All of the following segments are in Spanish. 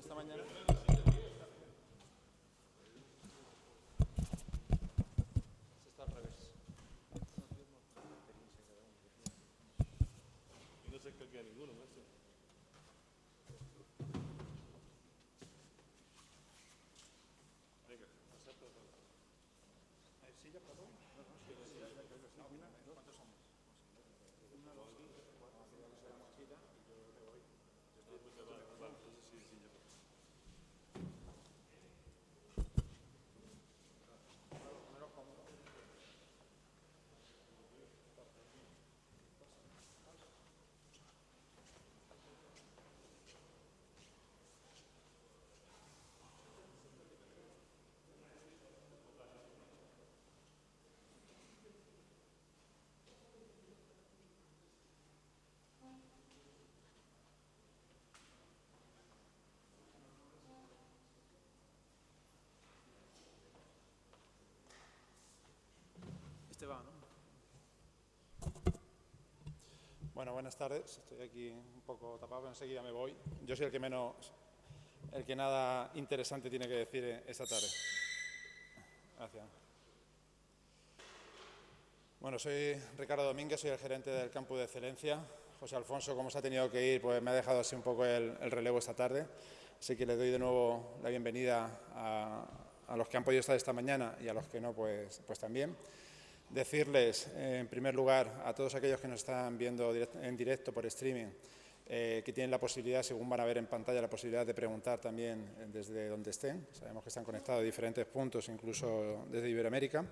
esta mañana. Está al revés. Y no se carga ninguno, ¿no? Venga, acepta otra vez. ¿Hay silla para todos? ¿Cuántos somos? Una, dos, tres, cuatro. Será mochila y yo te voy. Vale, entonces sí, sí, yo. Poneros cómodos. Este va, ¿no? Bueno, buenas tardes. Estoy aquí un poco tapado, pero enseguida me voy. Yo soy el que nada interesante tiene que decir esta tarde. Gracias. Bueno, soy Ricardo Domínguez, soy el gerente del Campus de Excelencia. José Alfonso, como se ha tenido que ir, pues me ha dejado así un poco el relevo esta tarde. Así que le doy de nuevo la bienvenida a los que han podido estar esta mañana y a los que no, pues también. Decirles, en primer lugar, a todos aquellos que nos están viendo en directo por streaming, que tienen la posibilidad, según van a ver en pantalla, la posibilidad de preguntar también desde donde estén. Sabemos que están conectados a diferentes puntos, incluso desde Iberoamérica.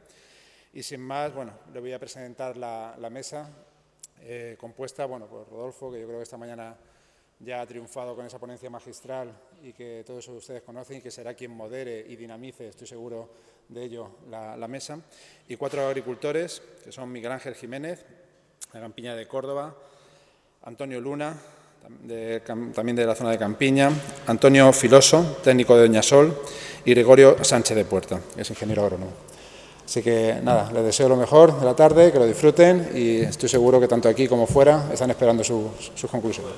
Y sin más, bueno, le voy a presentar la mesa compuesta, bueno, por Rodolfo, que yo creo que esta mañana ya ha triunfado con esa ponencia magistral y que todos ustedes conocen y que será quien modere y dinamice, estoy seguro de ello, la mesa. Y 4 agricultores, que son Miguel Ángel Jiménez, de Campiña de Córdoba, Antonio Luna, también de la zona de Campiña, Antonio Filoso, técnico de Doñasol, y Gregorio Sánchez de Puerta, que es ingeniero agrónomo. Así que, nada, les deseo lo mejor de la tarde, que lo disfruten y estoy seguro que tanto aquí como fuera están esperando sus conclusiones.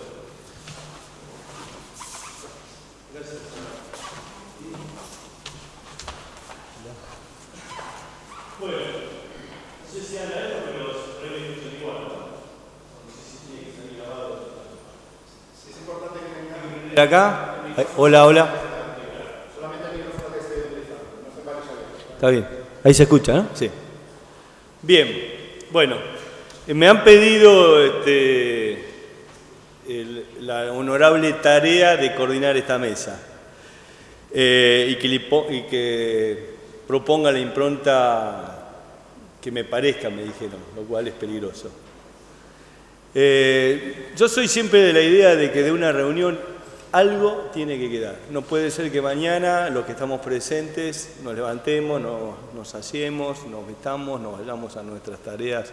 Bueno, no sé si anda esto, pero los premios son igual, ¿no? No sé si tiene que salir grabado. Es importante que tengan... ¿De acá? Hola, hola. Solamente el micrófono que esté utilizando, no se vale salir. Está bien. Ahí se escucha, ¿no? Sí. Bien, bueno, me han pedido la honorable tarea de coordinar esta mesa y que proponga la impronta que me parezca, me dijeron, lo cual es peligroso. Yo soy siempre de la idea de que de una reunión algo tiene que quedar. No puede ser que mañana los que estamos presentes nos levantemos, nos hacemos, nos vistamos, nos vayamos a nuestras tareas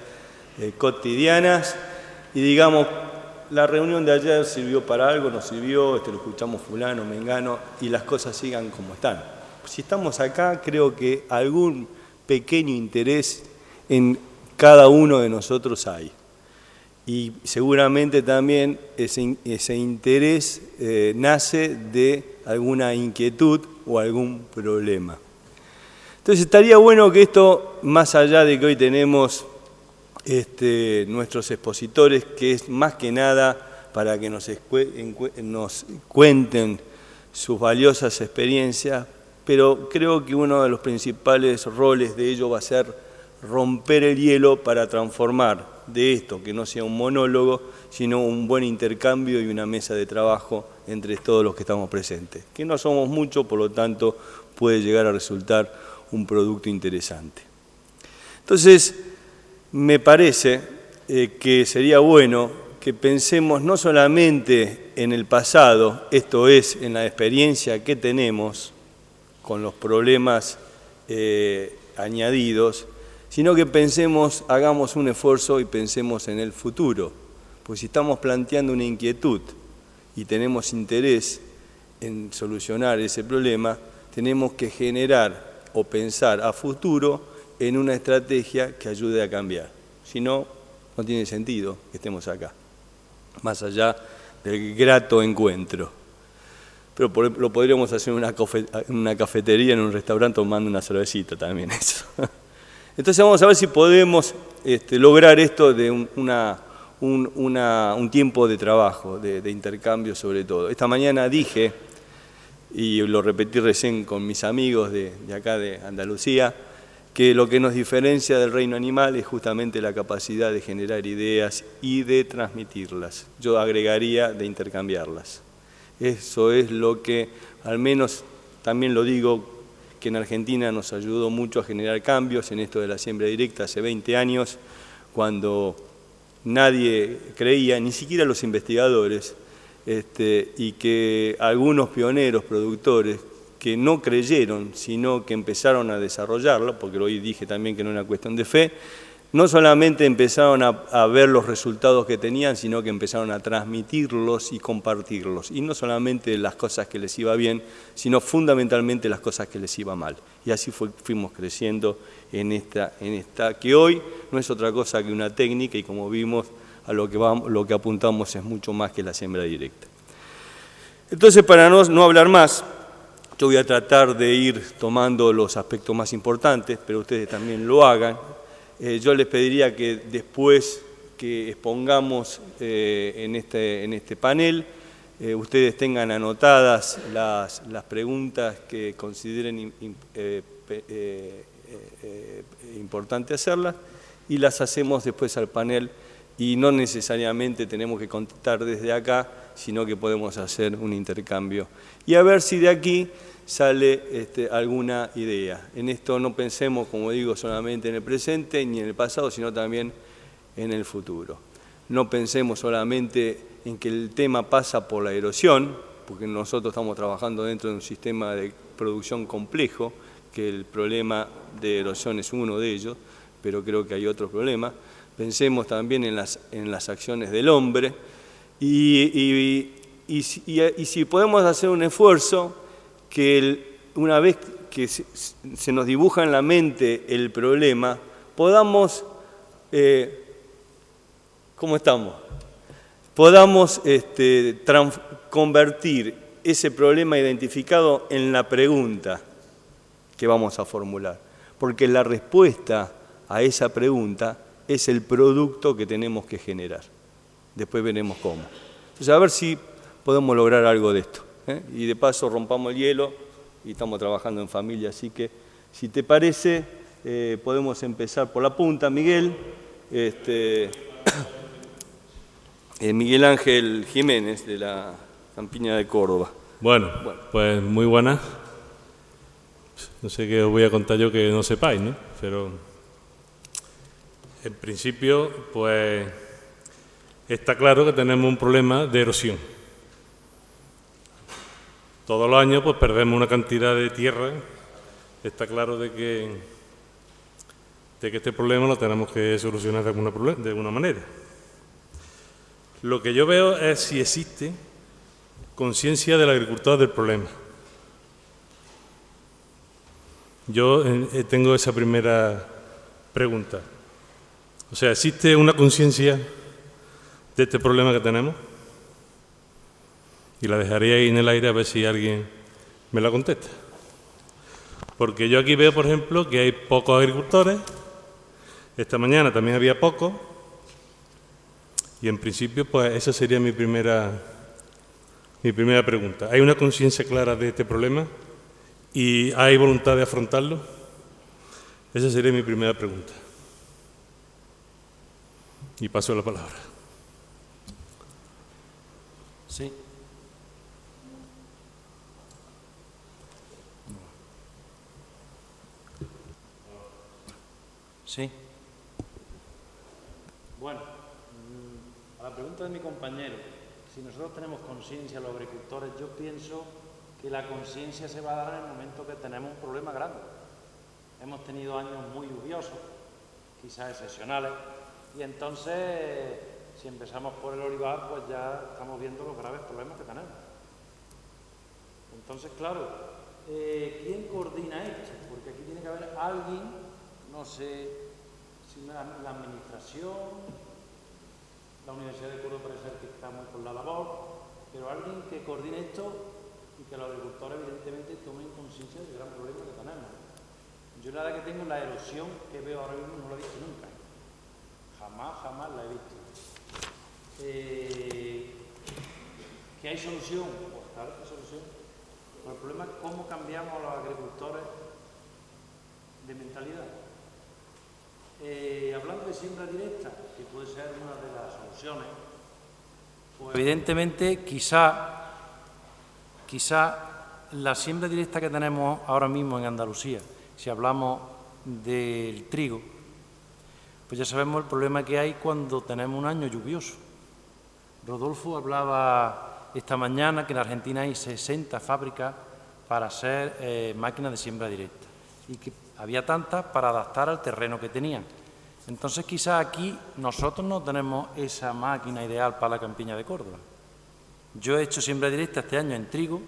cotidianas y digamos, la reunión de ayer sirvió para algo, nos sirvió, lo escuchamos fulano, mengano, y las cosas sigan como están. Si estamos acá, creo que algún pequeño interés en cada uno de nosotros hay. Y seguramente también ese interés nace de alguna inquietud o algún problema. Entonces estaría bueno que esto, más allá de que hoy tenemos nuestros expositores, que es más que nada para que nos cuenten sus valiosas experiencias, pero creo que uno de los principales roles de ello va a ser romper el hielo para transformar de esto, que no sea un monólogo, sino un buen intercambio y una mesa de trabajo entre todos los que estamos presentes. Que no somos muchos, por lo tanto puede llegar a resultar un producto interesante. Entonces, me parece que sería bueno que pensemos no solamente en el pasado, esto es, en la experiencia que tenemos con los problemas añadidos, sino que pensemos, hagamos un esfuerzo y pensemos en el futuro. Pues si estamos planteando una inquietud y tenemos interés en solucionar ese problema, tenemos que generar o pensar a futuro en una estrategia que ayude a cambiar. Si no, no tiene sentido que estemos acá, más allá del grato encuentro. pero lo podríamos hacer en una cafetería, en un restaurante, tomando una cervecita también eso. Entonces vamos a ver si podemos lograr esto de un tiempo de trabajo, de intercambio sobre todo. Esta mañana dije, y lo repetí recién con mis amigos de acá de Andalucía, que lo que nos diferencia del reino animal es justamente la capacidad de generar ideas y de transmitirlas. Yo agregaría de intercambiarlas. Eso es lo que, al menos también lo digo, que en Argentina nos ayudó mucho a generar cambios en esto de la siembra directa hace 20 años, cuando nadie creía, ni siquiera los investigadores, y que algunos pioneros productores que no creyeron, sino que empezaron a desarrollarlo, porque hoy dije también que no era una cuestión de fe, no solamente empezaron a ver los resultados que tenían, sino que empezaron a transmitirlos y compartirlos. Y no solamente las cosas que les iba bien, sino fundamentalmente las cosas que les iba mal. Y así fuimos creciendo en esta que hoy no es otra cosa que una técnica, y como vimos, a lo que apuntamos es mucho más que la siembra directa. Entonces, para no hablar más, yo voy a tratar de ir tomando los aspectos más importantes, pero ustedes también lo hagan. Yo les pediría que después que expongamos en este panel, ustedes tengan anotadas las preguntas que consideren importante hacerlas, y las hacemos después al panel, y no necesariamente tenemos que contestar desde acá, sino que podemos hacer un intercambio. Y a ver si de aquí sale alguna idea. En esto no pensemos, como digo, solamente en el presente ni en el pasado, sino también en el futuro. No pensemos solamente en que el tema pasa por la erosión, porque nosotros estamos trabajando dentro de un sistema de producción complejo, que el problema de erosión es uno de ellos, pero creo que hay otros problemas. Pensemos también en las acciones del hombre, y si podemos hacer un esfuerzo, que una vez que se nos dibuja en la mente el problema, podamos, ¿cómo estamos? Podamos convertir ese problema identificado en la pregunta que vamos a formular, porque la respuesta a esa pregunta es el producto que tenemos que generar. Después veremos cómo. Entonces, a ver si podemos lograr algo de esto. Y de paso rompamos el hielo, y estamos trabajando en familia, así que si te parece podemos empezar por la punta. Miguel, Miguel Ángel Jiménez, de la Campiña de Córdoba. Bueno, pues muy buenas. No sé qué os voy a contar yo que no sepáis, ¿no? Pero en principio, pues está claro que tenemos un problema de erosión. Todos los años pues perdemos una cantidad de tierra. Está claro de que este problema lo tenemos que solucionar de alguna manera. Lo que yo veo es si existe conciencia del agricultor del problema. Yo tengo esa primera pregunta. O sea, ¿existe una conciencia de este problema que tenemos? Y la dejaría ahí en el aire a ver si alguien me la contesta. Porque yo aquí veo, por ejemplo, que hay pocos agricultores. Esta mañana también había pocos. Y en principio, pues esa sería mi primera pregunta. ¿Hay una conciencia clara de este problema? ¿Y hay voluntad de afrontarlo? Esa sería mi primera pregunta. Y paso la palabra. Sí. Sí. Bueno, a la pregunta de mi compañero, si nosotros tenemos conciencia los agricultores, yo pienso que la conciencia se va a dar en el momento que tenemos un problema grande. Hemos tenido años muy lluviosos, quizás excepcionales, y entonces, si empezamos por el olivar, pues ya estamos viendo los graves problemas que tenemos. Entonces, claro, ¿quién coordina esto? Porque aquí tiene que haber alguien, no sé si la administración, la Universidad de Córdoba parece que está muy por la labor, pero alguien que coordine esto y que Yo la que tengo, la erosión que veo ahora mismo no la he visto nunca. Jamás la he visto. ¿Que hay solución? Pues claro que hay solución. Pero el problema es cómo cambiamos a los agricultores de mentalidad. Hablando de siembra directa, que puede ser una de las soluciones, pues evidentemente quizá la siembra directa que tenemos ahora mismo en Andalucía, si hablamos del trigo, pues ya sabemos el problema que hay cuando tenemos un año lluvioso. Rodolfo hablaba esta mañana que en Argentina hay 60 fábricas para hacer máquinas de siembra directa y que había tantas para adaptar al terreno que tenían. Entonces quizás aquí nosotros no tenemos esa máquina ideal para la campiña de Córdoba. Yo he hecho siembra directa este año en trigo,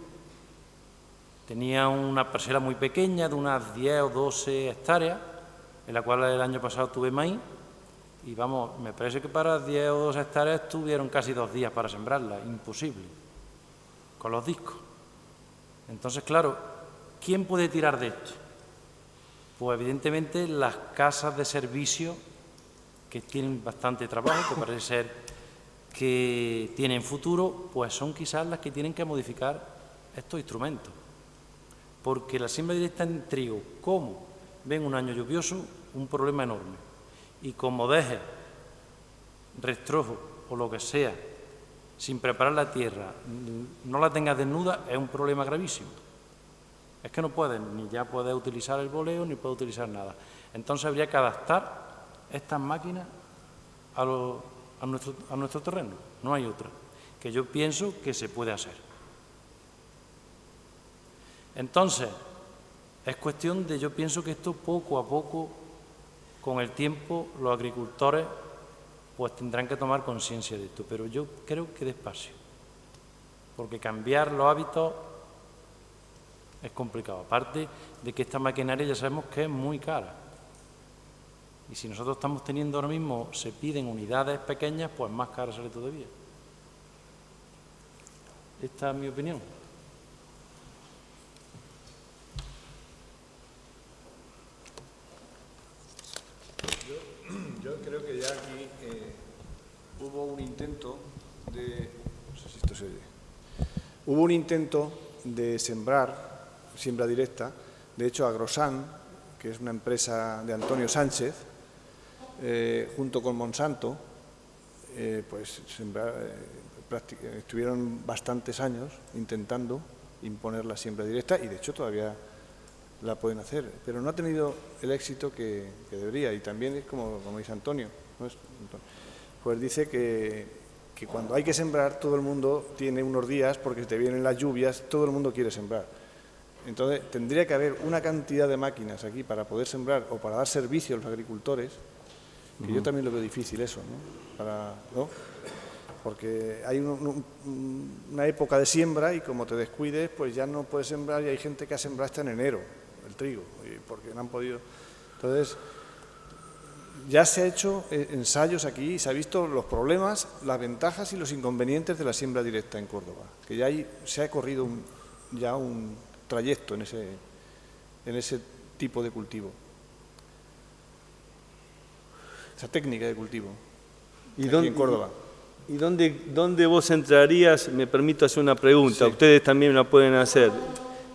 tenía una parcela muy pequeña de unas 10 o 12 hectáreas, en la cual el año pasado tuve maíz, y vamos, me parece que para 10 o 12 hectáreas tuvieron casi 2 días para sembrarla, imposible, con los discos. Entonces, claro, ¿quién puede tirar de esto? Pues evidentemente las casas de servicio que tienen bastante trabajo, que parece ser que tienen futuro, pues son quizás las que tienen que modificar estos instrumentos. Porque la siembra directa en trigo, como ven un año lluvioso, un problema enorme. Y como dejes restrojo o lo que sea, sin preparar la tierra, no la tengas desnuda, es un problema gravísimo. Es que no puedes, ni ya puedes utilizar el boleo, ni puedes utilizar nada. Entonces habría que adaptar estas máquinas a nuestro terreno. No hay otra. Que yo pienso que se puede hacer. Entonces, es cuestión de, yo pienso que esto poco a poco, con el tiempo, los agricultores pues tendrán que tomar conciencia de esto, pero yo creo que despacio, porque cambiar los hábitos es complicado, aparte de que esta maquinaria ya sabemos que es muy cara, y si nosotros estamos teniendo ahora mismo, se piden unidades pequeñas, pues más cara sale todavía. Esta es mi opinión. Yo creo que ya aquí hubo un intento de... No sé si esto se oye. Hubo un intento de sembrar, siembra directa. De hecho, Agrosan, que es una empresa de Antonio Sánchez, junto con Monsanto, pues estuvieron bastantes años intentando imponer la siembra directa y, de hecho, todavía la pueden hacer, pero no ha tenido el éxito que debería. Y también es como dice Antonio, ¿no? Pues dice que cuando hay que sembrar todo el mundo tiene unos días porque te vienen las lluvias, todo el mundo quiere sembrar. Entonces tendría que haber una cantidad de máquinas aquí para poder sembrar o para dar servicio a los agricultores, que yo también lo veo difícil eso, ¿no? Porque hay una época de siembra y como te descuides, pues ya no puedes sembrar y hay gente que ha sembrado hasta en enero el trigo, porque no han podido. Entonces, ya se ha hecho ensayos aquí y se ha visto los problemas, las ventajas y los inconvenientes de la siembra directa en Córdoba, que ya se ha corrido un trayecto en ese tipo de cultivo, esa técnica de cultivo, aquí en Córdoba. ¿Y dónde vos entrarías? Me permito hacer una pregunta, Sí. Ustedes también la pueden hacer.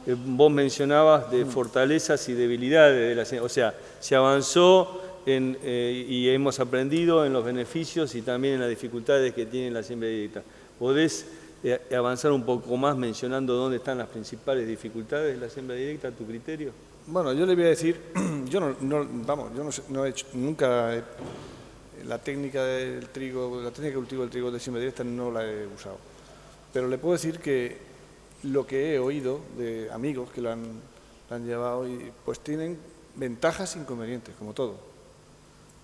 Vos mencionabas de fortalezas y debilidades de la siembra, o sea, se avanzó y hemos aprendido en los beneficios y también en las dificultades que tiene la siembra directa. ¿Podés avanzar un poco más mencionando dónde están las principales dificultades de la siembra directa a tu criterio? Bueno, yo le voy a decir, yo no he hecho nunca la técnica del trigo, la técnica de cultivo del trigo de siembra directa no la he usado, pero le puedo decir que lo que he oído de amigos que lo han llevado, pues tienen ventajas e inconvenientes, como todo.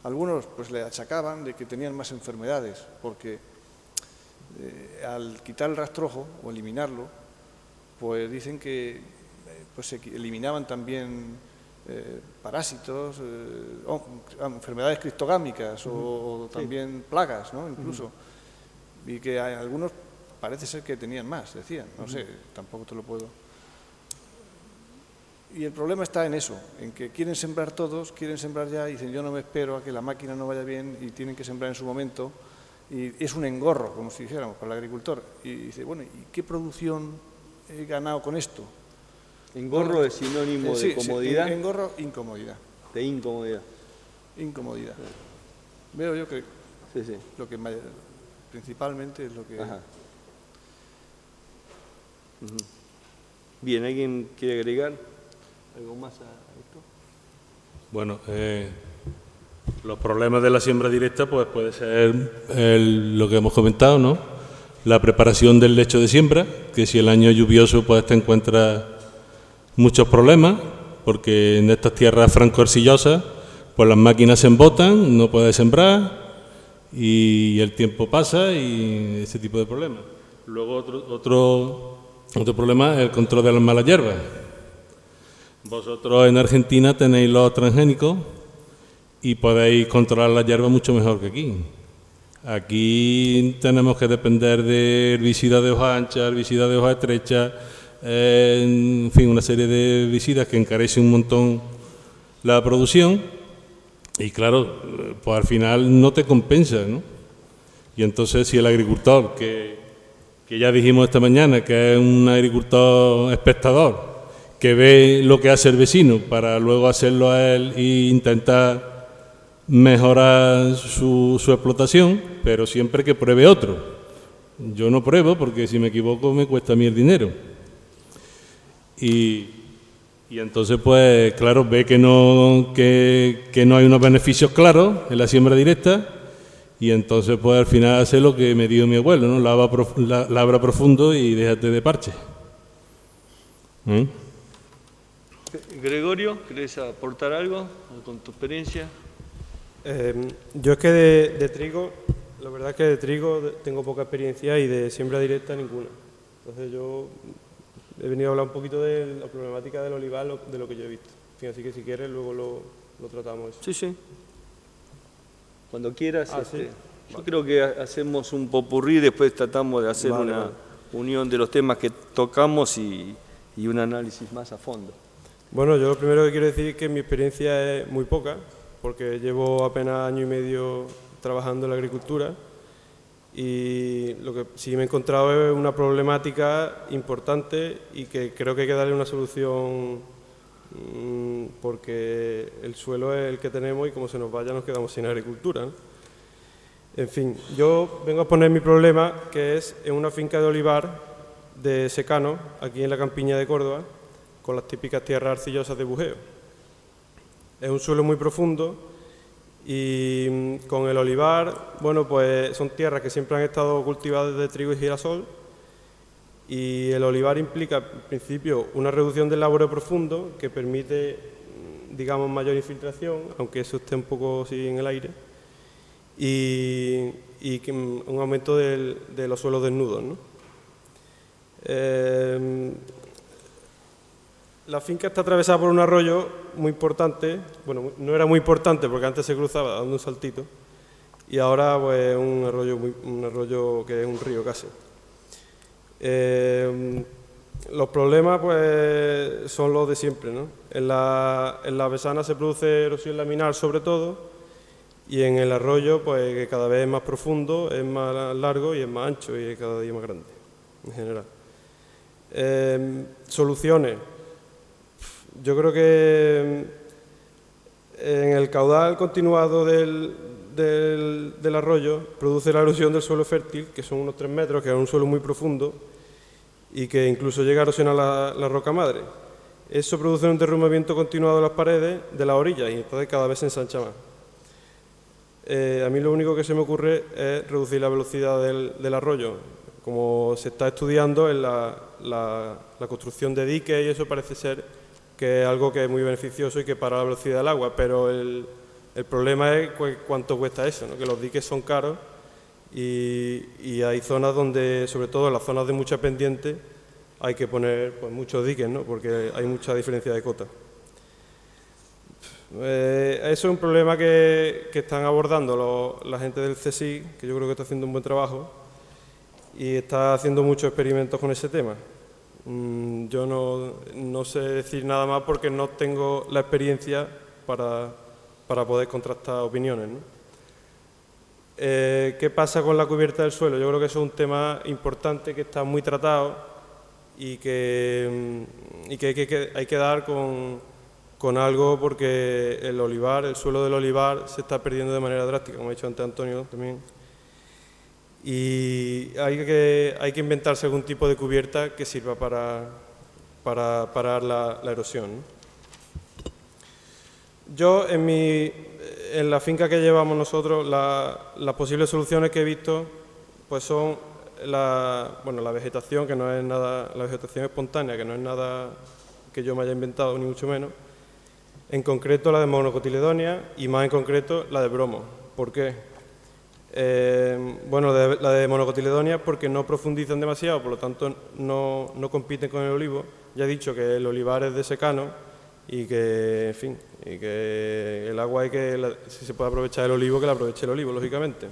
Algunos pues le achacaban de que tenían más enfermedades, porque al quitar el rastrojo o eliminarlo, pues dicen que pues se eliminaban también parásitos, enfermedades cristogámicas o también plagas, ¿no? Incluso. Y que hay algunos parece ser que tenían más, decían, no sé, tampoco te lo puedo. Y el problema está en eso, en que quieren sembrar todos, quieren sembrar ya y dicen yo no me espero a que la máquina no vaya bien y tienen que sembrar en su momento. Y es un engorro, como si dijéramos, para el agricultor. Y dice, bueno, ¿y qué producción he ganado con esto? Engorro es sinónimo de comodidad. Sí, engorro, incomodidad. De incomodidad. Incomodidad. Veo yo que Sí, sí. lo que principalmente es lo que... Ajá. Bien, ¿alguien quiere agregar algo más a esto? Bueno, los problemas de la siembra directa pues puede ser lo que hemos comentado, ¿no? La preparación del lecho de siembra, que si el año es lluvioso pues te encuentras muchos problemas, porque en estas tierras franco-arcillosas pues las máquinas se embotan, no puedes sembrar y el tiempo pasa y ese tipo de problemas. Luego otro problema es el control de las malas hierbas. Vosotros en Argentina tenéis los transgénicos y podéis controlar las hierbas mucho mejor que aquí. Aquí tenemos que depender de herbicidas de hoja ancha, herbicidas de hoja estrecha, en fin, una serie de herbicidas que encarecen un montón la producción y claro, pues al final no te compensa, ¿no? Y entonces si el agricultor, que ya dijimos esta mañana que es un agricultor espectador, que ve lo que hace el vecino para luego hacerlo a él e intentar mejorar su explotación, pero siempre que pruebe otro. Yo no pruebo porque si me equivoco me cuesta a mí el dinero. Y entonces, pues, claro, ve que no hay unos beneficios claros en la siembra directa y entonces, pues, al final hace lo que me dijo mi abuelo, ¿no? Labra profundo y déjate de parche. Gregorio, ¿querés aportar algo con tu experiencia? Yo es que de trigo, la verdad es que de trigo tengo poca experiencia y de siembra directa ninguna. Entonces yo he venido a hablar un poquito de la problemática del olivar, de lo que yo he visto. En fin, así que si quieres luego lo tratamos. Sí, sí. Cuando quieras. Sí. Yo creo que hacemos un popurrí y después tratamos de hacer una unión de los temas que tocamos y un análisis más a fondo. Bueno, yo lo primero que quiero decir es que mi experiencia es muy poca, porque llevo apenas año y medio trabajando en la agricultura y lo que sí me he encontrado es una problemática importante y que creo que hay que darle una solución porque el suelo es el que tenemos y como se nos vaya nos quedamos sin agricultura, ¿no? En fin, yo vengo a poner mi problema, que es en una finca de olivar de secano, aquí en la campiña de Córdoba, con las típicas tierras arcillosas de Bujeo. Es un suelo muy profundo y con el olivar, bueno, pues son tierras que siempre han estado cultivadas de trigo y girasol y el olivar implica, en principio, una reducción del labor profundo que permite, digamos, mayor infiltración, aunque eso esté un poco así en el aire, y un aumento de los suelos desnudos, ¿no? La finca está atravesada por un arroyo muy importante, bueno, no era muy importante porque antes se cruzaba dando un saltito y ahora pues un arroyo que es un río casi. Los problemas pues son los de siempre, ¿no? En la Besana se produce erosión laminar sobre todo y en el arroyo pues que cada vez es más profundo, es más largo y es más ancho y es cada día más grande en general. Soluciones. Yo creo que en el caudal continuado del arroyo produce la erosión del suelo fértil, que son unos 3 metros, que es un suelo muy profundo y que incluso llega a erosionar la roca madre. Eso produce un derrumbamiento continuado de las paredes de la orilla y entonces cada vez se ensancha más. A mí lo único que se me ocurre es reducir la velocidad del arroyo. Como se está estudiando en la construcción de diques y eso parece ser que es algo que es muy beneficioso y que para la velocidad del agua, pero el problema es cuánto cuesta eso, ¿no? Que los diques son caros y hay zonas donde, sobre todo en las zonas de mucha pendiente, hay que poner pues, muchos diques, ¿no? Porque hay mucha diferencia de cota. Eso es un problema que están abordando la gente del CSIC, que yo creo que está haciendo un buen trabajo y está haciendo muchos experimentos con ese tema. Yo no sé decir nada más porque no tengo la experiencia para poder contrastar opiniones, ¿no? ¿Qué pasa con la cubierta del suelo? Yo creo que eso es un tema importante que está muy tratado y que hay que dar con algo porque el suelo del olivar se está perdiendo de manera drástica, como ha dicho antes Antonio también. Y hay que inventarse algún tipo de cubierta que sirva para parar la erosión, ¿no? Yo, en la finca que llevamos nosotros, las posibles soluciones que he visto pues son la vegetación, que no es nada, la vegetación espontánea, que no es nada que yo me haya inventado, ni mucho menos. En concreto la de monocotiledonia y más en concreto la de bromo. ¿Por qué? La de monocotiledonia porque no profundizan demasiado, por lo tanto no compiten con el olivo. Ya he dicho que el olivar es de secano y que, en fin, y que el agua si se puede aprovechar el olivo, que la aproveche el olivo, lógicamente.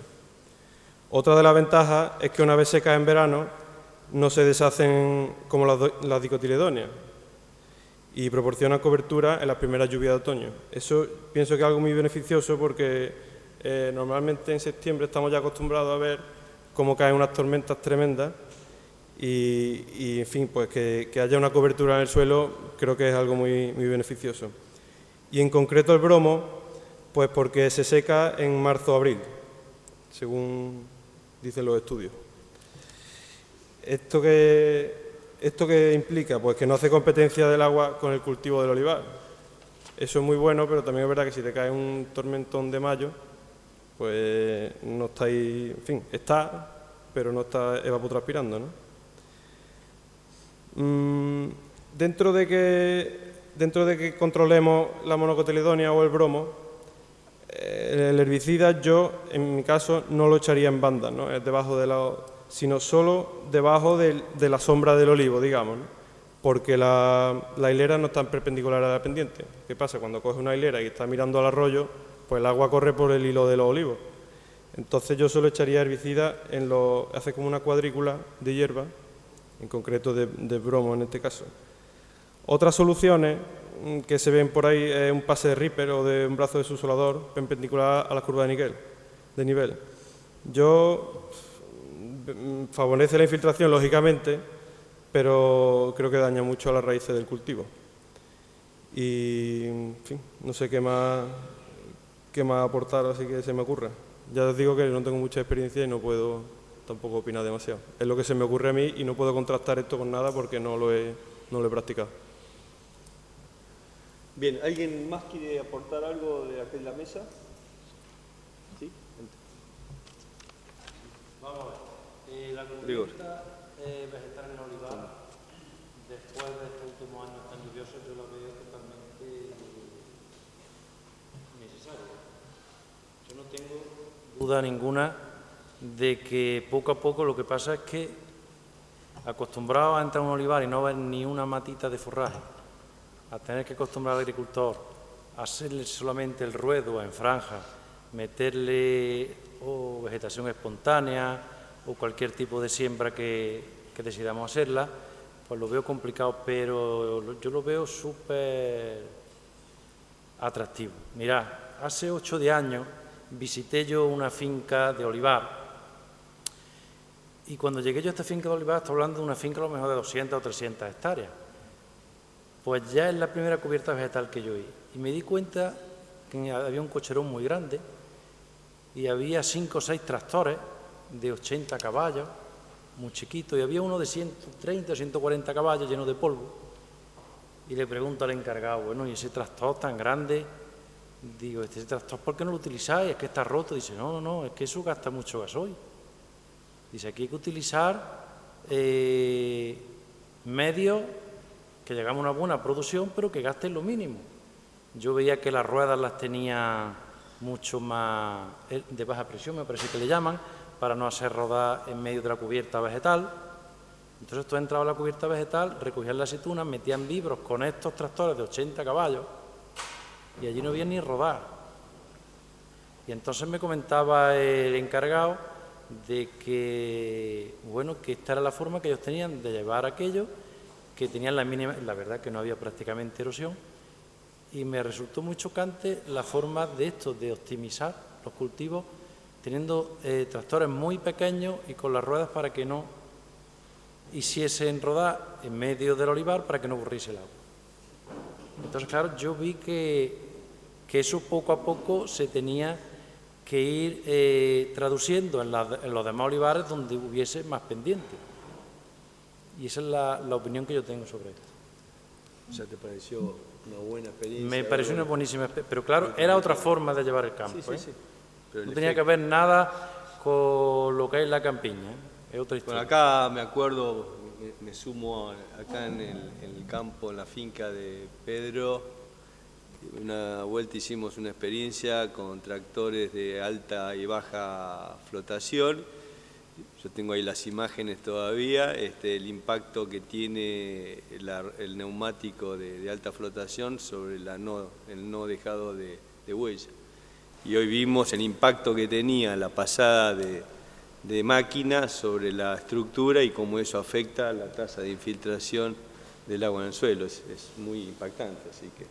Otra de las ventajas es que una vez secas en verano no se deshacen como las dicotiledonias y proporcionan cobertura en las primeras lluvias de otoño. Eso pienso que es algo muy beneficioso porque normalmente en septiembre estamos ya acostumbrados a ver cómo caen unas tormentas tremendas y en fin, pues que haya una cobertura en el suelo creo que es algo muy beneficioso. Y en concreto el bromo, pues porque se seca en marzo o abril, según dicen los estudios. ¿Esto qué implica? Pues que no hace competencia del agua con el cultivo del olivar. Eso es muy bueno, pero también es verdad que si te cae un tormentón de mayo, pues no está ahí, en fin, está, pero no está evapotranspirando, ¿no? Dentro de que controlemos la monocotiledonia o el bromo, el herbicida yo, en mi caso, no lo echaría en bandas, ¿no? Sino solo debajo de la sombra del olivo, digamos, ¿no? Porque la hilera no está perpendicular a la pendiente. ¿Qué pasa? Cuando coges una hilera y está mirando al arroyo, pues el agua corre por el hilo de los olivos. Entonces yo solo echaría herbicida hace como una cuadrícula de hierba, en concreto de bromo en este caso. Otras soluciones que se ven por ahí es un pase de Ripper o de un brazo de subsolador perpendicular a la curva de nivel. Favorece la infiltración, lógicamente, pero creo que daña mucho a las raíces del cultivo. Y, en fin, no sé qué más aportar, así que se me ocurra. Ya os digo que no tengo mucha experiencia y no puedo tampoco opinar demasiado. Es lo que se me ocurre a mí y no puedo contrastar esto con nada porque no lo he practicado. Bien, ¿alguien más quiere aportar algo de aquí en la mesa? ¿Sí? Vamos a ver. La cubierta vegetal en olivar, después de estos últimos años tan lluviosos, yo la veo totalmente necesaria. Yo no tengo duda ninguna de que poco a poco lo que pasa es que acostumbrados a entrar a un olivar y no ver ni una matita de forraje, a tener que acostumbrar al agricultor a hacerle solamente el ruedo en franja, meterle vegetación espontánea o cualquier tipo de siembra que decidamos hacerla, pues lo veo complicado, pero yo lo veo súper atractivo. Mirad, hace 8 años visité yo una finca de olivar y cuando llegué yo a esta finca de olivar, estoy hablando de una finca a lo mejor de 200 o 300 hectáreas. Pues ya es la primera cubierta vegetal que yo vi. Y me di cuenta que había un cocherón muy grande y había 5 o 6 tractores de 80 caballos, muy chiquitos, y había uno de 130 o 140 caballos lleno de polvo. Y le pregunto al encargado, bueno, ¿y ese tractor tan grande? Digo, ¿este tractor por qué no lo utilizáis? ¿Es que está roto? Dice, no, es que eso gasta mucho gasoil. Dice, aquí hay que utilizar medios que llegamos a una buena producción, pero que gasten lo mínimo. Yo veía que las ruedas las tenía mucho más de baja presión, me parece que le llaman, para no hacer rodar en medio de la cubierta vegetal. Entonces tú entrabas a la cubierta vegetal, recogías la aceituna, metían vibros con estos tractores de 80 caballos y allí no había ni rodar. Y entonces me comentaba el encargado de que, bueno, que esta era la forma que ellos tenían de llevar aquello que tenían la mínima, la verdad que no había prácticamente erosión, y me resultó muy chocante la forma de esto, de optimizar los cultivos, teniendo tractores muy pequeños y con las ruedas para que no hiciesen rodar en medio del olivar para que no aburriese el agua. Entonces, claro, yo vi que eso poco a poco se tenía que ir traduciendo en los demás olivares donde hubiese más pendiente. Y esa es la opinión que yo tengo sobre esto. O sea, ¿te pareció una buena experiencia? Me pareció una buenísima experiencia, pero claro, era otra forma de llevar el campo. Sí. Pero no tenía que ver nada con lo que es la campiña, es otra historia. Bueno, acá me acuerdo, me sumo acá en el campo, en la finca de Pedro, una vuelta hicimos una experiencia con tractores de alta y baja flotación. Yo tengo ahí las imágenes todavía, el impacto que tiene el neumático de alta flotación sobre el no dejado de huella. Y hoy vimos el impacto que tenía la pasada de máquina sobre la estructura y cómo eso afecta la tasa de infiltración del agua en el suelo. Es muy impactante, así que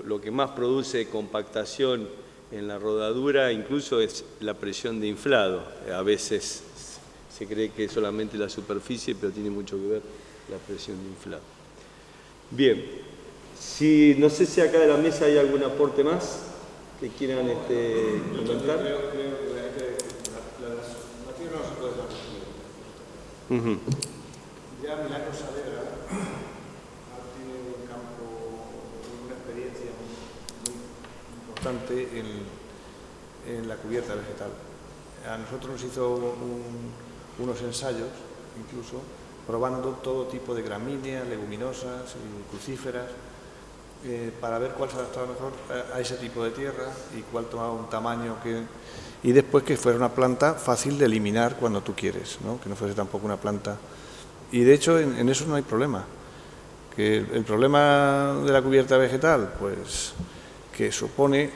lo que más produce compactación en la rodadura incluso es la presión de inflado. A veces se cree que es solamente la superficie, pero tiene mucho que ver la presión de inflado. Bien, no sé si acá de la mesa hay algún aporte más que quieran comentar. Creo que la tierra no se puede dejar. Ya Milagro Saavedra tiene un campo, una experiencia muy importante en la cubierta vegetal. A nosotros nos hizo unos ensayos, incluso, probando todo tipo de gramíneas, leguminosas y crucíferas, para ver cuál se adaptaba mejor a ese tipo de tierra y cuál tomaba un tamaño y después que fuera una planta fácil de eliminar cuando tú quieres, ¿no? Que no fuese tampoco una planta. Y de hecho en eso no hay problema. Que el problema de la cubierta vegetal, pues que supone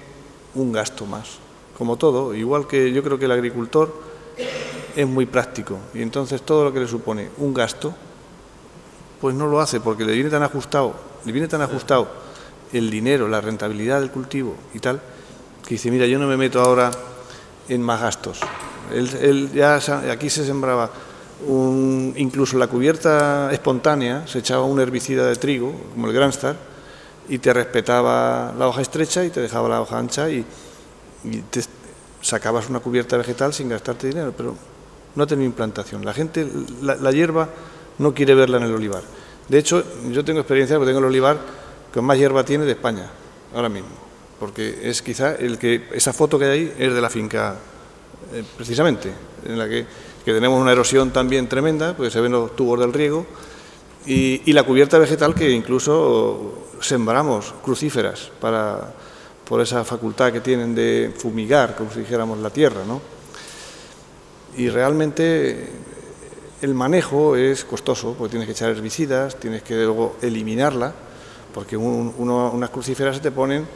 un gasto más. Como todo, igual que yo creo que el agricultor es muy práctico y entonces todo lo que le supone un gasto, pues no lo hace porque le viene tan ajustado el dinero, la rentabilidad del cultivo y tal, que dice, mira, yo no me meto ahora en más gastos. Aquí se sembraba incluso la cubierta espontánea, se echaba un herbicida de trigo, como el Granstar, y te respetaba la hoja estrecha y te dejaba la hoja ancha y te sacabas una cubierta vegetal sin gastarte dinero, pero no ha tenido implantación. La gente, la hierba no quiere verla en el olivar. De hecho, yo tengo experiencia porque tengo el olivar que más hierba tiene de España, ahora mismo, porque es quizá esa foto que hay ahí es de la finca, precisamente, en la que tenemos una erosión también tremenda, porque se ven los tubos del riego, y la cubierta vegetal que incluso sembramos crucíferas por esa facultad que tienen de fumigar, como si dijéramos, la tierra, ¿no? Y realmente el manejo es costoso, porque tienes que echar herbicidas, tienes que luego eliminarla, porque unas crucíferas se te ponen